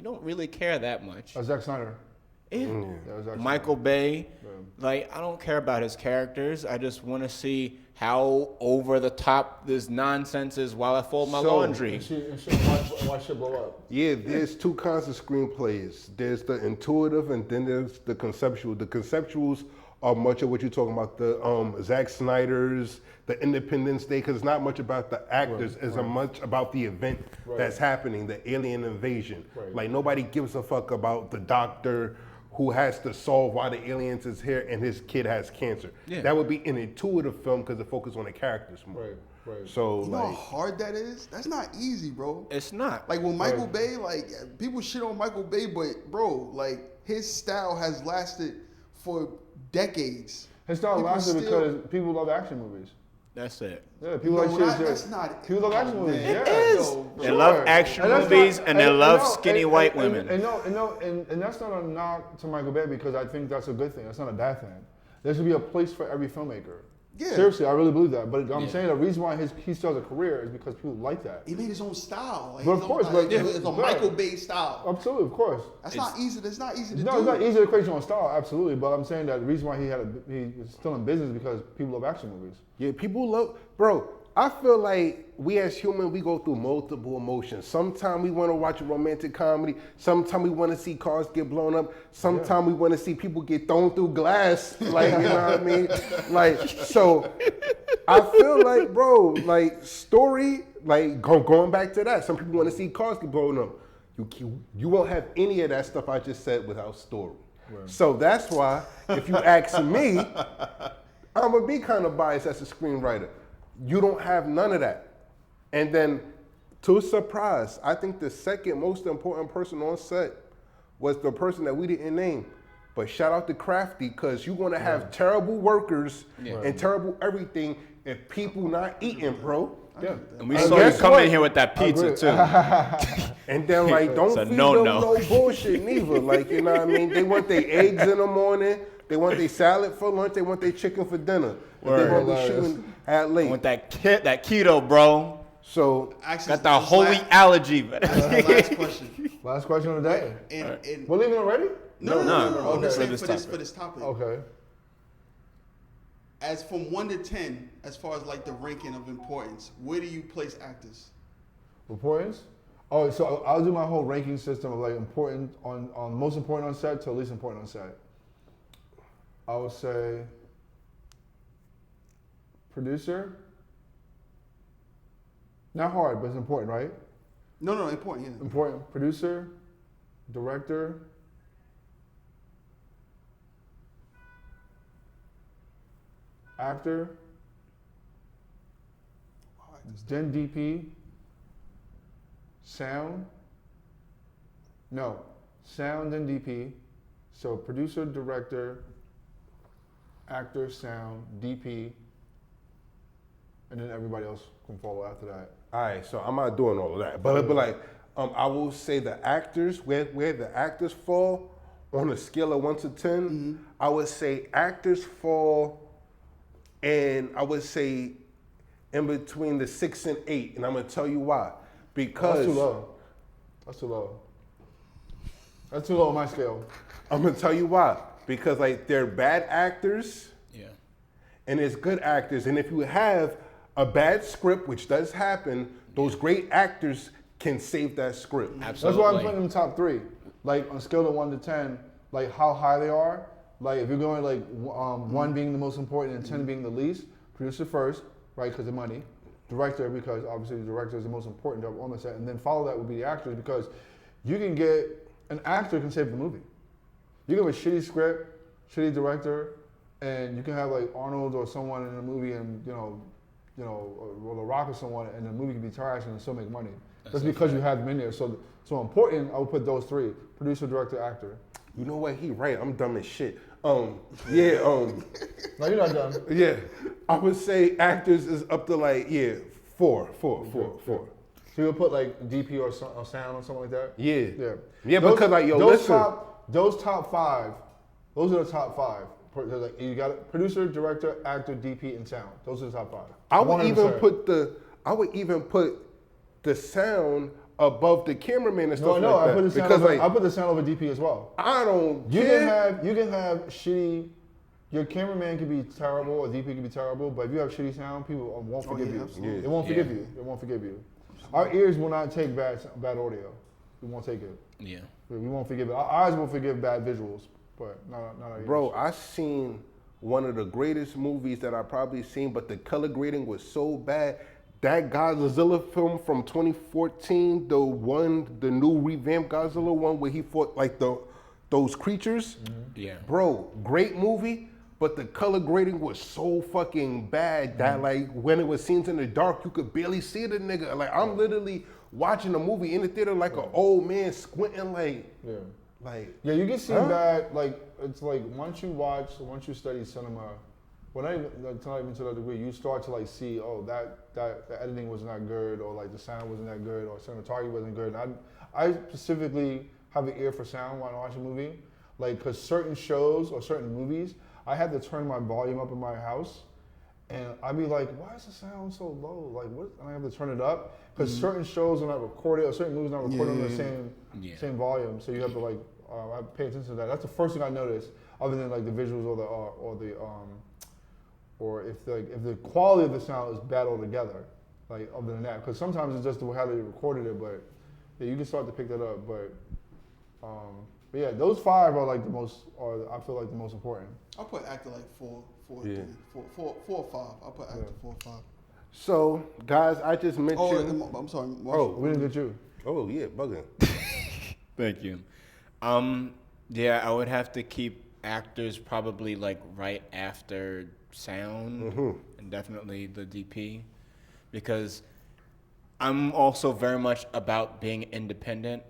don't really care that much. Zack Snyder. Yeah. That was Zack Michael Bay, Yeah. like I don't care about his characters. I just want to see how over the top this nonsense is while I fold my laundry. And watch shit blow up. Yeah, there's two kinds of screenplays. There's the intuitive and then there's the conceptual. The conceptuals are much of what you're talking about, the Zack Snyder's, the Independence Day, because it's not much about the actors, it's much about the event that's happening, the alien invasion. Right. Like nobody gives a fuck about the doctor who has to solve why the aliens is here and his kid has cancer. Yeah. That would be an intuitive film because it focuses on the characters more. Right. So You know how like, hard that is? That's not easy, bro. It's not. Like when Michael Bay, like people shit on Michael Bay, but bro, like his style has lasted for decades. His style People lasted still- because people love action movies. That's it. Yeah, people No, like shit. that's not. People love action movies. man. Yeah. It is. Yo, They love action And that's movies not- and they love skinny and- white and- women. And that's not a knock to Michael Bay because I think that's a good thing. That's not a bad thing. There should be a place for every filmmaker. Yeah. Seriously, I really believe that. But I'm Yeah. saying the reason why he still has a career is because people like that. He made his own style. Like, But of his course, own, but- it's a but- Michael Bay style. Absolutely, of course. That's not easy. That's not easy to do. No, it's not easy to create your own style, absolutely. But I'm saying that the reason why he is still in business is because people love action movies. yeah, people love, bro. I feel like we as humans, we go through multiple emotions. Sometimes we want to watch a romantic comedy. Sometimes we want to see cars get blown up. Sometimes we want to see people get thrown through glass. Like, you know what I mean? Like, so I feel like, bro, like story, like going back to that. Some people want to see cars get blown up. You won't have any of that stuff I just said without story. Right. So that's why, if you ask me, I'm gonna be kind of biased as a screenwriter. You don't have none of that. And then, to surprise, I think the second most important person on set was the person that we didn't name. But shout out to Crafty, because you're gonna have terrible workers and terrible everything if people not eating, bro. Yeah. And we saw you come in here with that pizza too. And then like, don't feed them no bullshit neither. Like, you know what I mean? They want their eggs in the morning. They want their salad for lunch. They want their chicken for dinner. They want to be shooting at late. I want that keto, bro. So got that holy allergy. Last question. Last question of the day. And We're leaving already? No. I'm just saying For for this topic. Okay. As from 1 to 10, as far as like the ranking of importance, where do you place actors? Importance? Oh, so I'll do my whole ranking system of like important on most important on set to least important on set. I would say producer. Not hard, but it's important, right? No, important, yeah. Important. Producer, director, actor, then DP, sound. No, sound and DP. So producer, director, actor, sound, DP, and then everybody else can follow after that. all right, so I'm not doing all of that, but like, I will say the actors, where the actors fall on a scale of 1 to 10, I would say actors fall, and I would say in between the 6 and 8, and I'm gonna tell you why. Because That's too low. That's too low. That's too low on my scale. I'm gonna tell you why. Because like they're bad actors, and there's good actors, and if you have a bad script, which does happen, those great actors can save that script. Absolutely. That's why I'm putting them top 3. Like on a scale of 1 to 10, like how high they are. Like if you're going like 1 being the most important and 10 being the least, producer first, right, because of money. Director, because obviously the director is the most important job on the set, and then follow that would be the actors, because you can get, an actor can save the movie. You can have a shitty script, shitty director, and you can have like Arnold or someone in a movie, and or The Rock or someone, and the movie can be trash and still make money. That's because you have them in there. So important, I would put those 3: producer, director, actor. You know what? He right. I'm dumb as shit. No, you're not done. Yeah. I would say actors is up to like 4. So you would put like DP or sound or something like that. Yeah. Yeah. Because like listen. Those top 5. Those are the top 5. Like you got it, producer, director, actor, DP, and sound. Those are the top 5. I would even put the sound above the cameraman and stuff like that. I put the sound because I put the sound over DP as well. I don't You care. can have shitty. Your cameraman can be terrible, or DP can be terrible, but if you have shitty sound, people won't forgive you. Absolutely. They won't forgive you. They won't forgive you. Our ears will not take bad audio. We won't take it. Yeah. We won't forgive it. Our eyes will forgive bad visuals, but not our ears. Bro, I seen one of the greatest movies that I probably seen, but the color grading was so bad. That Godzilla film from 2014, the new revamped Godzilla one where he fought like those creatures. Yeah. Bro, great movie, but the color grading was so fucking bad that like when it was scenes in the dark, you could barely see the nigga. Like I'm literally watching a movie in the theater like an old man squinting like. Yeah, you can see bad, like, it's like once you study cinema, not even to that degree, you start to like see, that the editing was not good, or like the sound wasn't that good, or cinematography wasn't good. And I specifically have an ear for sound when I watch a movie, like, because certain shows or certain movies, I had to turn my volume up in my house, and I'd be like, why is the sound so low? Like, what? And I have to turn it up, because certain shows are not recorded, or certain movies are not recorded on the same volume, so you have to like, I pay attention to that. That's the first thing I noticed, other than like the visuals or or if the quality of the sound is bad altogether, like other than that, because sometimes it's just how they recorded it, but yeah, you can start to pick that up. But yeah, those 5 are like the most, or I feel like the most important. I'll put actor like 4, Yeah. 4 or 5. I'll put actor 4 or 5. So, guys, I just Oh, mentioned. I'm sorry. We didn't get you. Oh yeah, bugging. Thank you. Yeah, I would have to keep actors probably like right after sound and definitely the DP, because I'm also very much about being independent.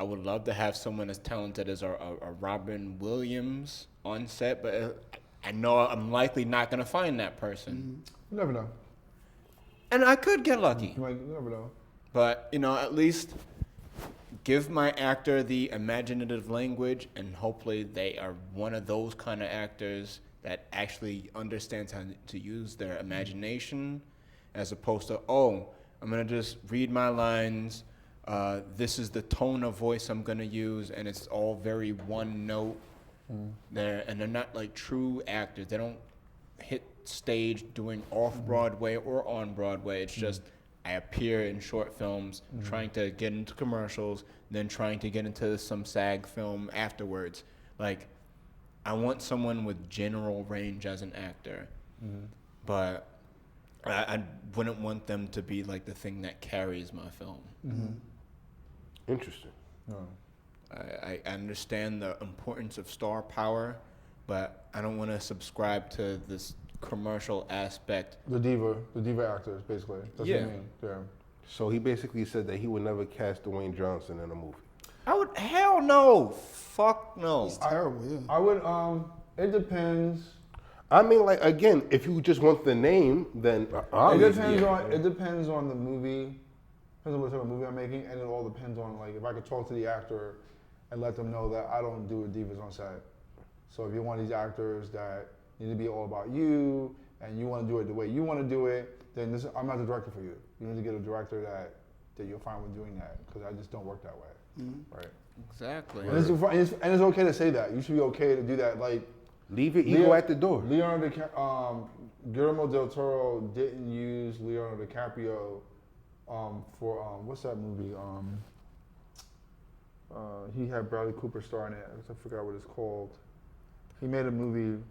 I would love to have someone as talented as a Robin Williams on set, but I know I'm likely not going to find that person. You never know. And I could get lucky. You never know. But, at least give my actor the imaginative language, and hopefully they are one of those kind of actors that actually understands how to use their imagination, as opposed to, I'm going to just read my lines. This is the tone of voice I'm going to use, and it's all very one note. They're not like true actors. They don't hit stage doing off Broadway or on Broadway. It's just I appear in short films, trying to get into commercials, then trying to get into some SAG film afterwards. Like, I want someone with general range as an actor, but I wouldn't want them to be like the thing that carries my film. Interesting. I understand the importance of star power, but I don't want to subscribe to this commercial aspect. The diva actors, basically. That's what you mean. Yeah. So he basically said that he would never cast Dwayne Johnson in a movie. Hell no. Fuck no. He's terrible, yeah. I would, it depends. I mean, like, again, if you just want the name, then obviously, It depends on the movie. Depends on what type of movie I'm making, and it all depends on, like, if I could talk to the actor and let them know that I don't do divas on set. So if you're one of these actors that need to be all about you, and you want to do it the way you want to do it, then I'm not the director for you. You need to get a director that you're fine with doing that, because I just don't work that way, right? Exactly. And it's okay to say that. You should be okay to do that. Like, leave your ego at the door. Guillermo del Toro didn't use Leonardo DiCaprio for what's that movie? He had Bradley Cooper star in it. I forgot what it's called. He made a movie.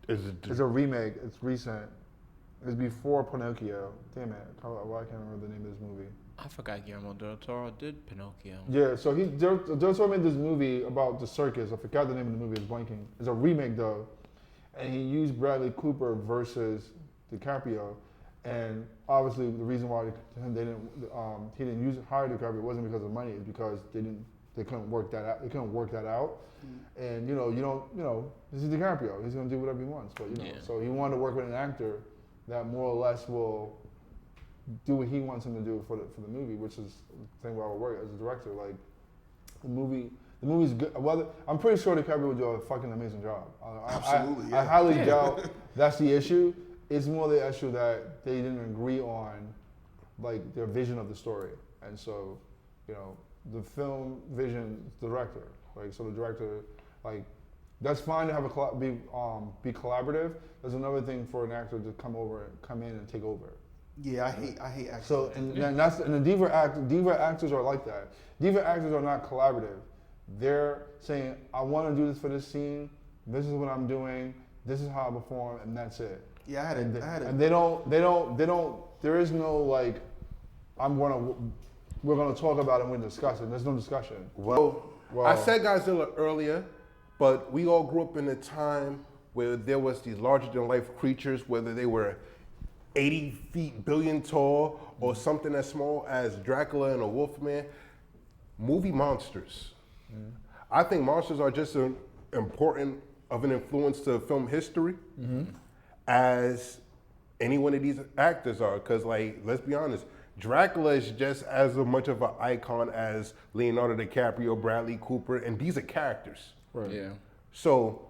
It's a remake. It's recent. It's before Pinocchio. Damn it! Why I can't remember the name of this movie. I forgot Guillermo del Toro did Pinocchio. Yeah, so Del Toro made this movie about the circus. I forgot the name of the movie. It's blanking. It's a remake though, and he used Bradley Cooper versus DiCaprio, and obviously the reason why he didn't hire DiCaprio wasn't because of money. It's because they couldn't work that out. They couldn't work that out, and this is DiCaprio. He's gonna do whatever he wants, but so he wanted to work with an actor that more or less will do what he wants him to do for the movie, which is the thing where I would work as a director. Like, the movie's good. Well, I'm pretty sure DiCaprio would do a fucking amazing job. Absolutely, I highly doubt that's the issue. It's more the issue that they didn't agree on, like, their vision of the story. And so, the film vision director. Like, so the director, like, that's fine to have be collaborative. There's another thing for an actor to come in and take over. Yeah, I hate actors. So and the diva actors are like that. Diva actors are not collaborative. They're saying, I want to do this for this scene. This is what I'm doing. This is how I perform, and that's it. Yeah, I had it. And they don't. There is no like, we're gonna talk about it and we're discussing. There's no discussion. Well, I said Godzilla earlier, but we all grew up in a time where there was these larger-than-life creatures, whether they were 80 feet billion tall or something as small as Dracula and a Wolfman. Movie monsters. I think monsters are just as important of an influence to film history as any one of these actors are. Because, like, let's be honest, Dracula is just as much of an icon as Leonardo DiCaprio, Bradley Cooper, and these are characters. Right. Yeah. So,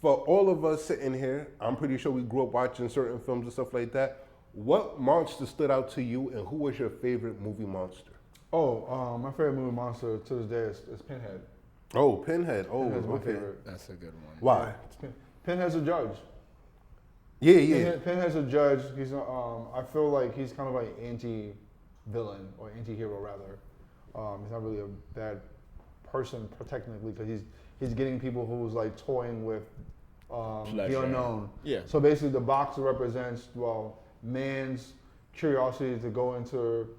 for all of us sitting here, I'm pretty sure we grew up watching certain films and stuff like that. What monster stood out to you, and who was your favorite movie monster? My favorite movie monster to this day is Pinhead. Oh, Pinhead. Oh, Pinhead's my okay. favorite. That's a good one. Why? Pinhead's a judge. Yeah. Pinhead's a judge. He's I feel like he's kind of like anti-villain or anti-hero rather. He's not really a bad person technically because he's getting people who's like toying with the unknown. Yeah. So basically, the box represents man's curiosity to go into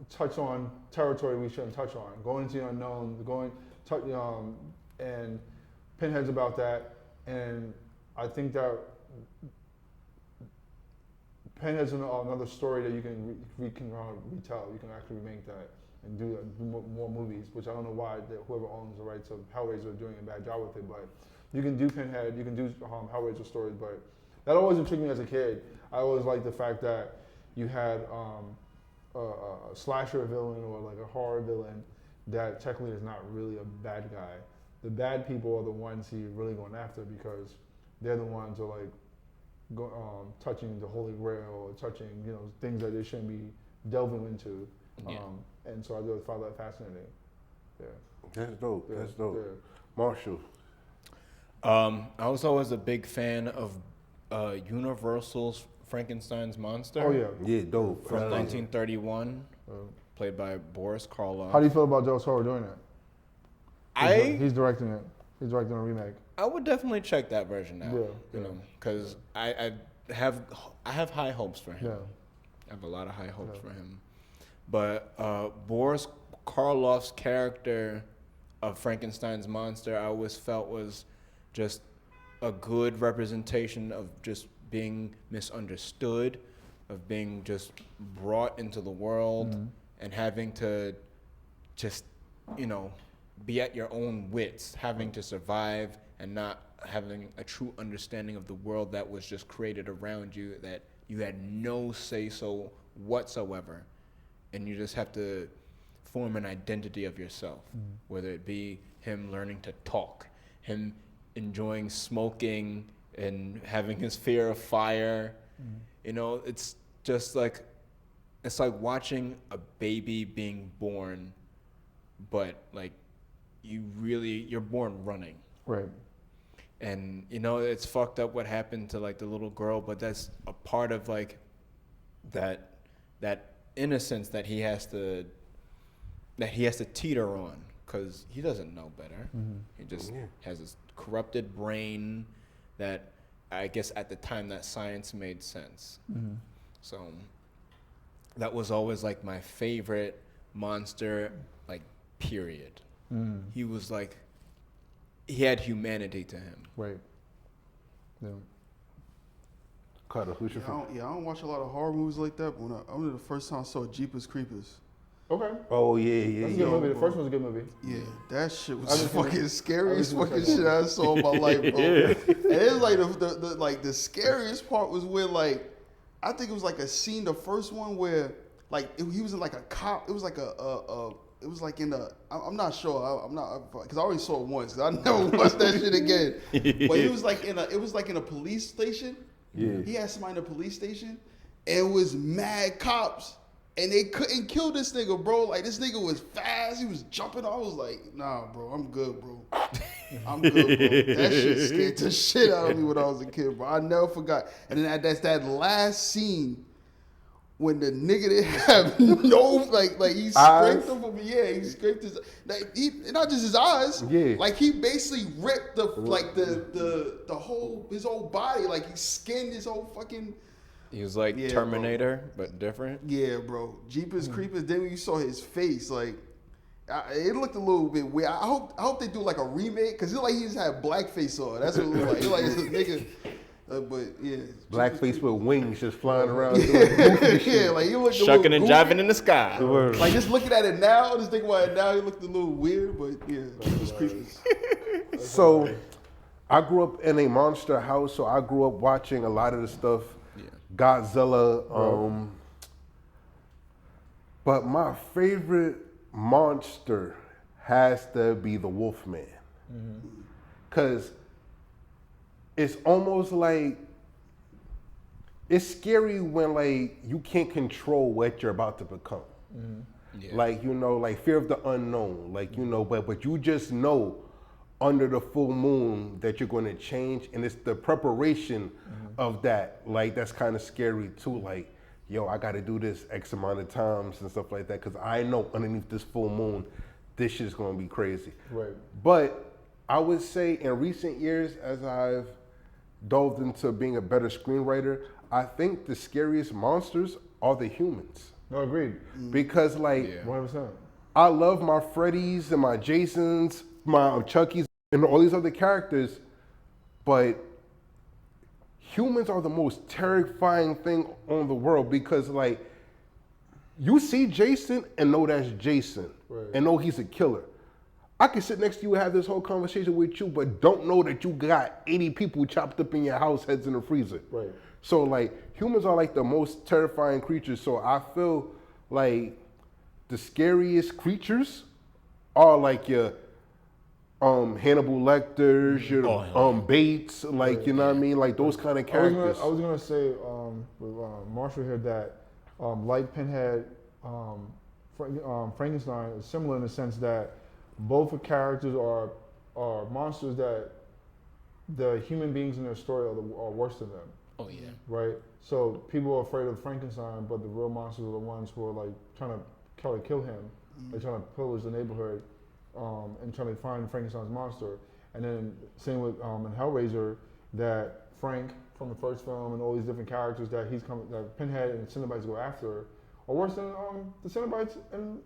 touch on territory we shouldn't touch on, going into the unknown, and Pinhead's about that, and I think that Pinhead's another story that you can retell. You can actually remake that and do more movies, which I don't know why whoever owns the rights of Hellraiser are doing a bad job with it, but you can do Pinhead, you can do Hellraiser stories, but that always intrigued me as a kid. I always liked the fact that you had a slasher villain or like a horror villain that technically is not really a bad guy. The bad people are the ones he's really going after because they're the ones who are like touching the Holy Grail or touching things that they shouldn't be delving into. And so I really found that fascinating. Yeah. That's dope. Yeah. That's dope. Yeah. Marshall. I was always a big fan of Universal's Frankenstein's Monster. Oh yeah. Yeah, dope. From 1931, played by Boris Karloff. How do you feel about Del Toro doing it? He's directing it. He's directing a remake. I would definitely check that version out. Yeah. Because I have high hopes for him. Yeah. I have a lot of high hopes for him. But Boris Karloff's character of Frankenstein's monster, I always felt was just a good representation of just being misunderstood, of being just brought into the world and having to just, be at your own wits, having to survive and not having a true understanding of the world that was just created around you, that you had no say-so whatsoever. And you just have to form an identity of yourself, whether it be him learning to talk, him enjoying smoking and having his fear of fire. It's just like, it's like watching a baby being born, but like you're born running. Right. And it's fucked up what happened to like the little girl, but that's a part of like that innocence that he has to teeter on, because he doesn't know better. He just has this corrupted brain that I guess at the time that science made sense. So that was always like my favorite monster, like, period. He was like, he had humanity to him. Right. Yeah. Carter, who's your favorite? I don't watch a lot of horror movies like that, but when I remember the first time I saw Jeepers Creepers. Okay. Oh, yeah. That's a good movie. The first one's a good movie. Yeah, that shit was fucking scariest fucking shit I saw in my life, bro. And it was like the scariest part was where like, I think it was like a scene, the first one where like he was in like a cop. It was like it was like in a, I'm not sure, I'm not, because I already saw it once, because I never watched that shit again. But it was like in a police station. Yeah. He had somebody in a police station, and it was mad cops, and they couldn't kill this nigga, bro. Like, this nigga was fast, he was jumping. I was like, nah, bro, I'm good, bro. I'm good, bro. That shit scared the shit out of me when I was a kid, bro. I never forgot. And then that's that last scene when the nigga didn't have no, like he scraped him from, he scraped his, like, not just his eyes, like he basically ripped the whole, his whole body, like he skinned his whole fucking. He was like Terminator, but different. Yeah, bro. Jeepers Creepers. Then when you saw his face, like, it looked a little bit weird. I hope they do like a remake, because it looked like he just had blackface on. That's what it looked like. It looked like this nigga. But yeah, Blackface with wings just flying around. Yeah, like he looked shucking and jiving in the sky. Like just looking at it now, just thinking about it now, he looked a little weird. But yeah, it was creepy. So, I grew up in a monster house, so I grew up watching a lot of the stuff. Godzilla. But my favorite monster has to be the Wolfman, because it's almost like, it's scary when like you can't control what you're about to become. Like, like fear of the unknown, like, but you just know under the full moon that you're going to change, and it's the preparation of that. Like that's kind of scary too. Like, yo, I got to do this X amount of times and stuff like that because I know underneath this full moon, this shit's going to be crazy. Right. But I would say in recent years, as I've delved into being a better screenwriter, I think the scariest monsters are the humans. No, agreed. Because like, Yeah. 100%. I love my Freddys and my Jasons, my Chuckies, and all these other characters, but humans are the most terrifying thing on the world because like, you see Jason and know that's Jason, Right. and know he's a killer. I can sit next to you and have this whole conversation with you, but don't know that you got 80 people chopped up in your house, heads in the freezer. Right. So like humans are like the most terrifying creatures. So I feel like the scariest creatures are like your Hannibal Lecters, your Bates, like you know what I mean, like those kind of characters. I was gonna say with Marshall here that like Pinhead, Frankenstein is similar in the sense that both the characters are monsters that the human beings in their story are worse than them. Oh yeah. Right? So people are afraid of Frankenstein, but the real monsters are the ones who are like trying to kill him. They're trying to pillage the neighborhood and trying to find Frankenstein's monster. And then same with in Hellraiser, that Frank from the first film and all these different characters that that Pinhead and Cenobites go after are worse than the Cenobites and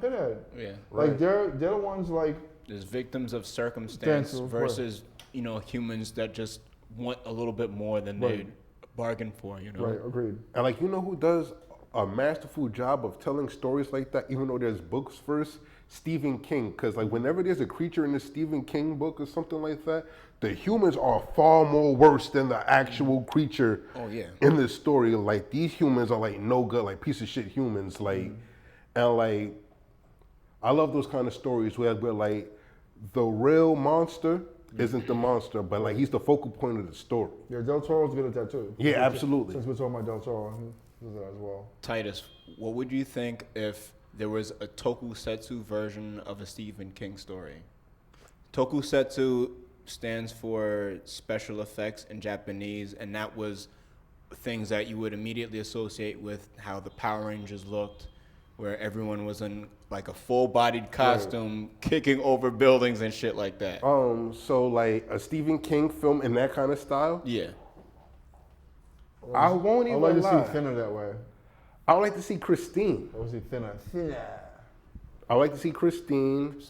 Pinhead. Yeah. Like they're the ones like There's victims of circumstance Of course. versus humans that just want a little bit more than Right. they bargained for. right, agreed. And like you know who does a masterful job of telling stories like that, even though there's books first? Stephen King. Because like whenever there's a creature in a Stephen King book or something like that, the humans are far more worse than the actual creature Oh yeah. in the story. Like these humans are like no good, like piece of shit humans. Like and like I love those kind of stories where like the real monster isn't the monster, but like he's the focal point of the story. Yeah, Del Toro's good at that too. Yeah, absolutely. Since we're talking about Del Toro, he does that as well. Titus, what would you think if there was a tokusatsu version of a Stephen King story? Tokusatsu stands for special effects in Japanese, and that was things that you would immediately associate with how the Power Rangers looked, where everyone was in like a full-bodied costume, kicking over buildings and shit like that. So like a Stephen King film in that kind of style, Yeah. I won't I'd even like to lie. see thinner that way. I would like to see Christine. I would see thinner. I like to see Christine.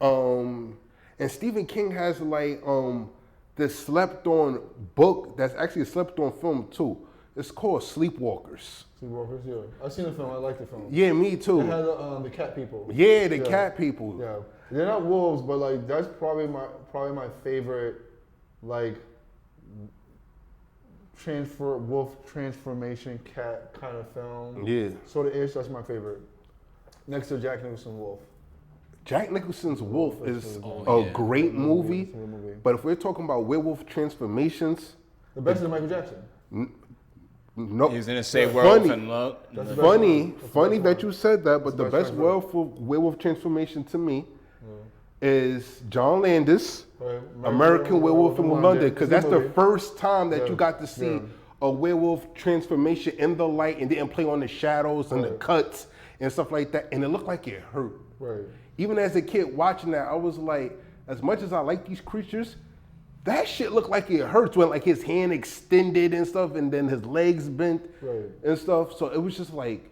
And Stephen King has like this slept on book that's actually a slept on film too. It's called Sleepwalkers. Sleepwalkers, yeah. I've seen the film. I like the film. Yeah, me It too. had the cat people. Yeah, the cat people. Yeah, they're not wolves, but like that's probably my favorite, like wolf transformation cat kind of film. Yeah. Sort of ish. That's my favorite. Next to Jack Nicholson Wolf. Jack Nicholson's Wolf is Oh, a yeah. great movie, It's a good movie. but if we're talking about werewolf transformations, The best is Michael Jackson. no. He was in a Say Werewolf Funny. and Love. That's the best Funny, one. That's the funny best that one. you said that, but That's the the best best one. werewolf transformation to me is John Landis, Right. American Werewolf in London, because that's the movie. first time that Yeah. you got to see Yeah. a werewolf transformation in the light and didn't play on the shadows and the Right. cuts and stuff like that, and it looked like it hurt. Right. Even as a kid watching that, I was like, as much as I like these creatures, that shit looked like it hurts when like his hand extended and stuff, and then his legs bent Right. and stuff. So it was just like,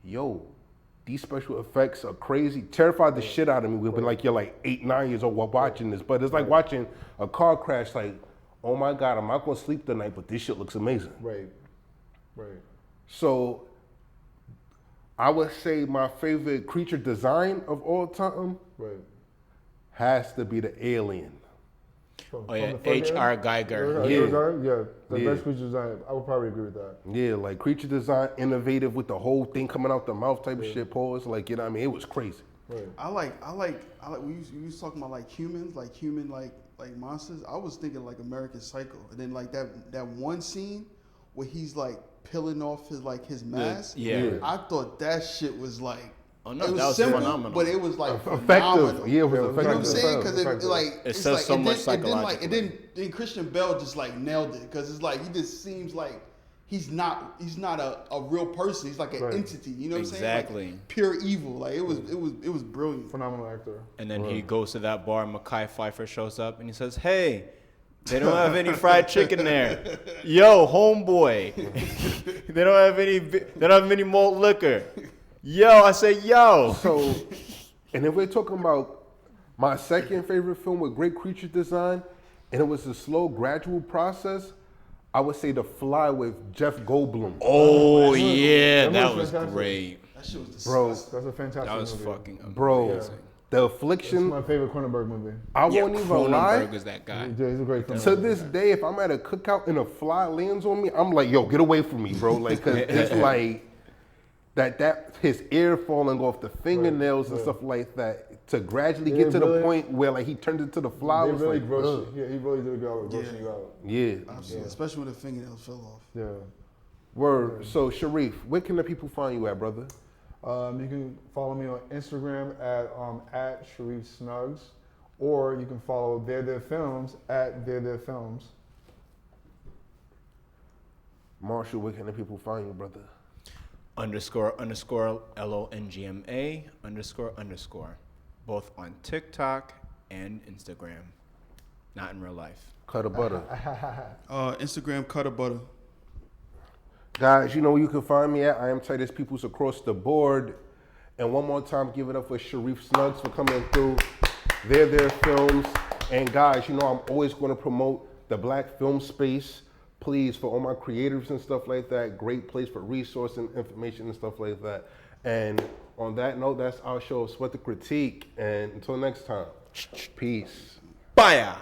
yo, these special effects are crazy. Terrified the shit out of me. We've been like, you're like 8, 9 years old while watching this, but it's like watching a car crash. Like, oh my God, I'm not gonna sleep tonight, but this shit looks amazing. Right. Right. So I would say my favorite creature design of all time Right. has to be the alien. Oh yeah, the first H.R. era? Geiger. Yeah. Yeah. The Yeah. best creature design. I would probably agree with that. Yeah, like creature design, innovative with the whole thing coming out the mouth type of shit. Pause, like you know what I mean? It was crazy. Right. I like when you was talking about like humans, like human like monsters. I was thinking like American Psycho, and then like that one scene where he's like peeling off his mask. Yeah. I thought that shit was like Oh no, It was that was simple, phenomenal. but it was like Effective. phenomenal. Yeah, it was Yeah, You know what I'm effective. saying? Because Effective. it's says like, so much then psychologically. then Christian Bell just like nailed it because it's like he just seems like he's not a real person. He's like an Right. entity. You know what I'm Exactly. saying? Like pure evil. Like it was brilliant. Phenomenal actor. And then he goes to that bar, and Mekhi Phifer shows up, and he says, "Hey, they don't have any fried chicken there. Yo, homeboy, they don't have any malt liquor. Yo," I say, "Yo." So, and if we're talking about my second favorite film with great creature design, and it was a slow, gradual process, I would say The Fly with Jeff Goldblum. Oh yeah, That that movie was was fantastic. great. That shit was Bro, disgusting. That's a fantastic That was movie. fucking bro, amazing. The It's Affliction, my favorite Cronenberg movie. I Yeah, won't even lie. Cronenberg is that guy. Yeah, he's a great film. To this day, if I'm at a cookout and a fly lands on me, I'm like, yo, get away from me, bro. Like, cause it's like that his ear falling off the fingernails and stuff like that. To gradually Yeah, get to the really- point where like he turned into the fly. They Was really like, gross. ugh. Yeah, he really did a good job of grossing you out. Yeah. Absolutely. Especially when the fingernails fell off. Yeah. Word. So Shareef, where can the people find you at, brother? You can follow me on Instagram at Shareef Snuggs, or you can follow Their Films at Their Films. Marshall, where can the people find you, brother? __ LONGMA ___. Both on TikTok and Instagram. Not in real life. Cut of butter. Instagram Cut of Butter. Guys, you know where you can find me at. I am Titus Peoples across the board. And one more time, give it up for Shareef Snuggs for coming through. Their films. And guys, you know I'm always going to promote the black film space. Please, for all my creators and stuff like that, great place for resource and information and stuff like that. And on that note, that's our show of Sweat the Critique. And until next time, peace. Bye.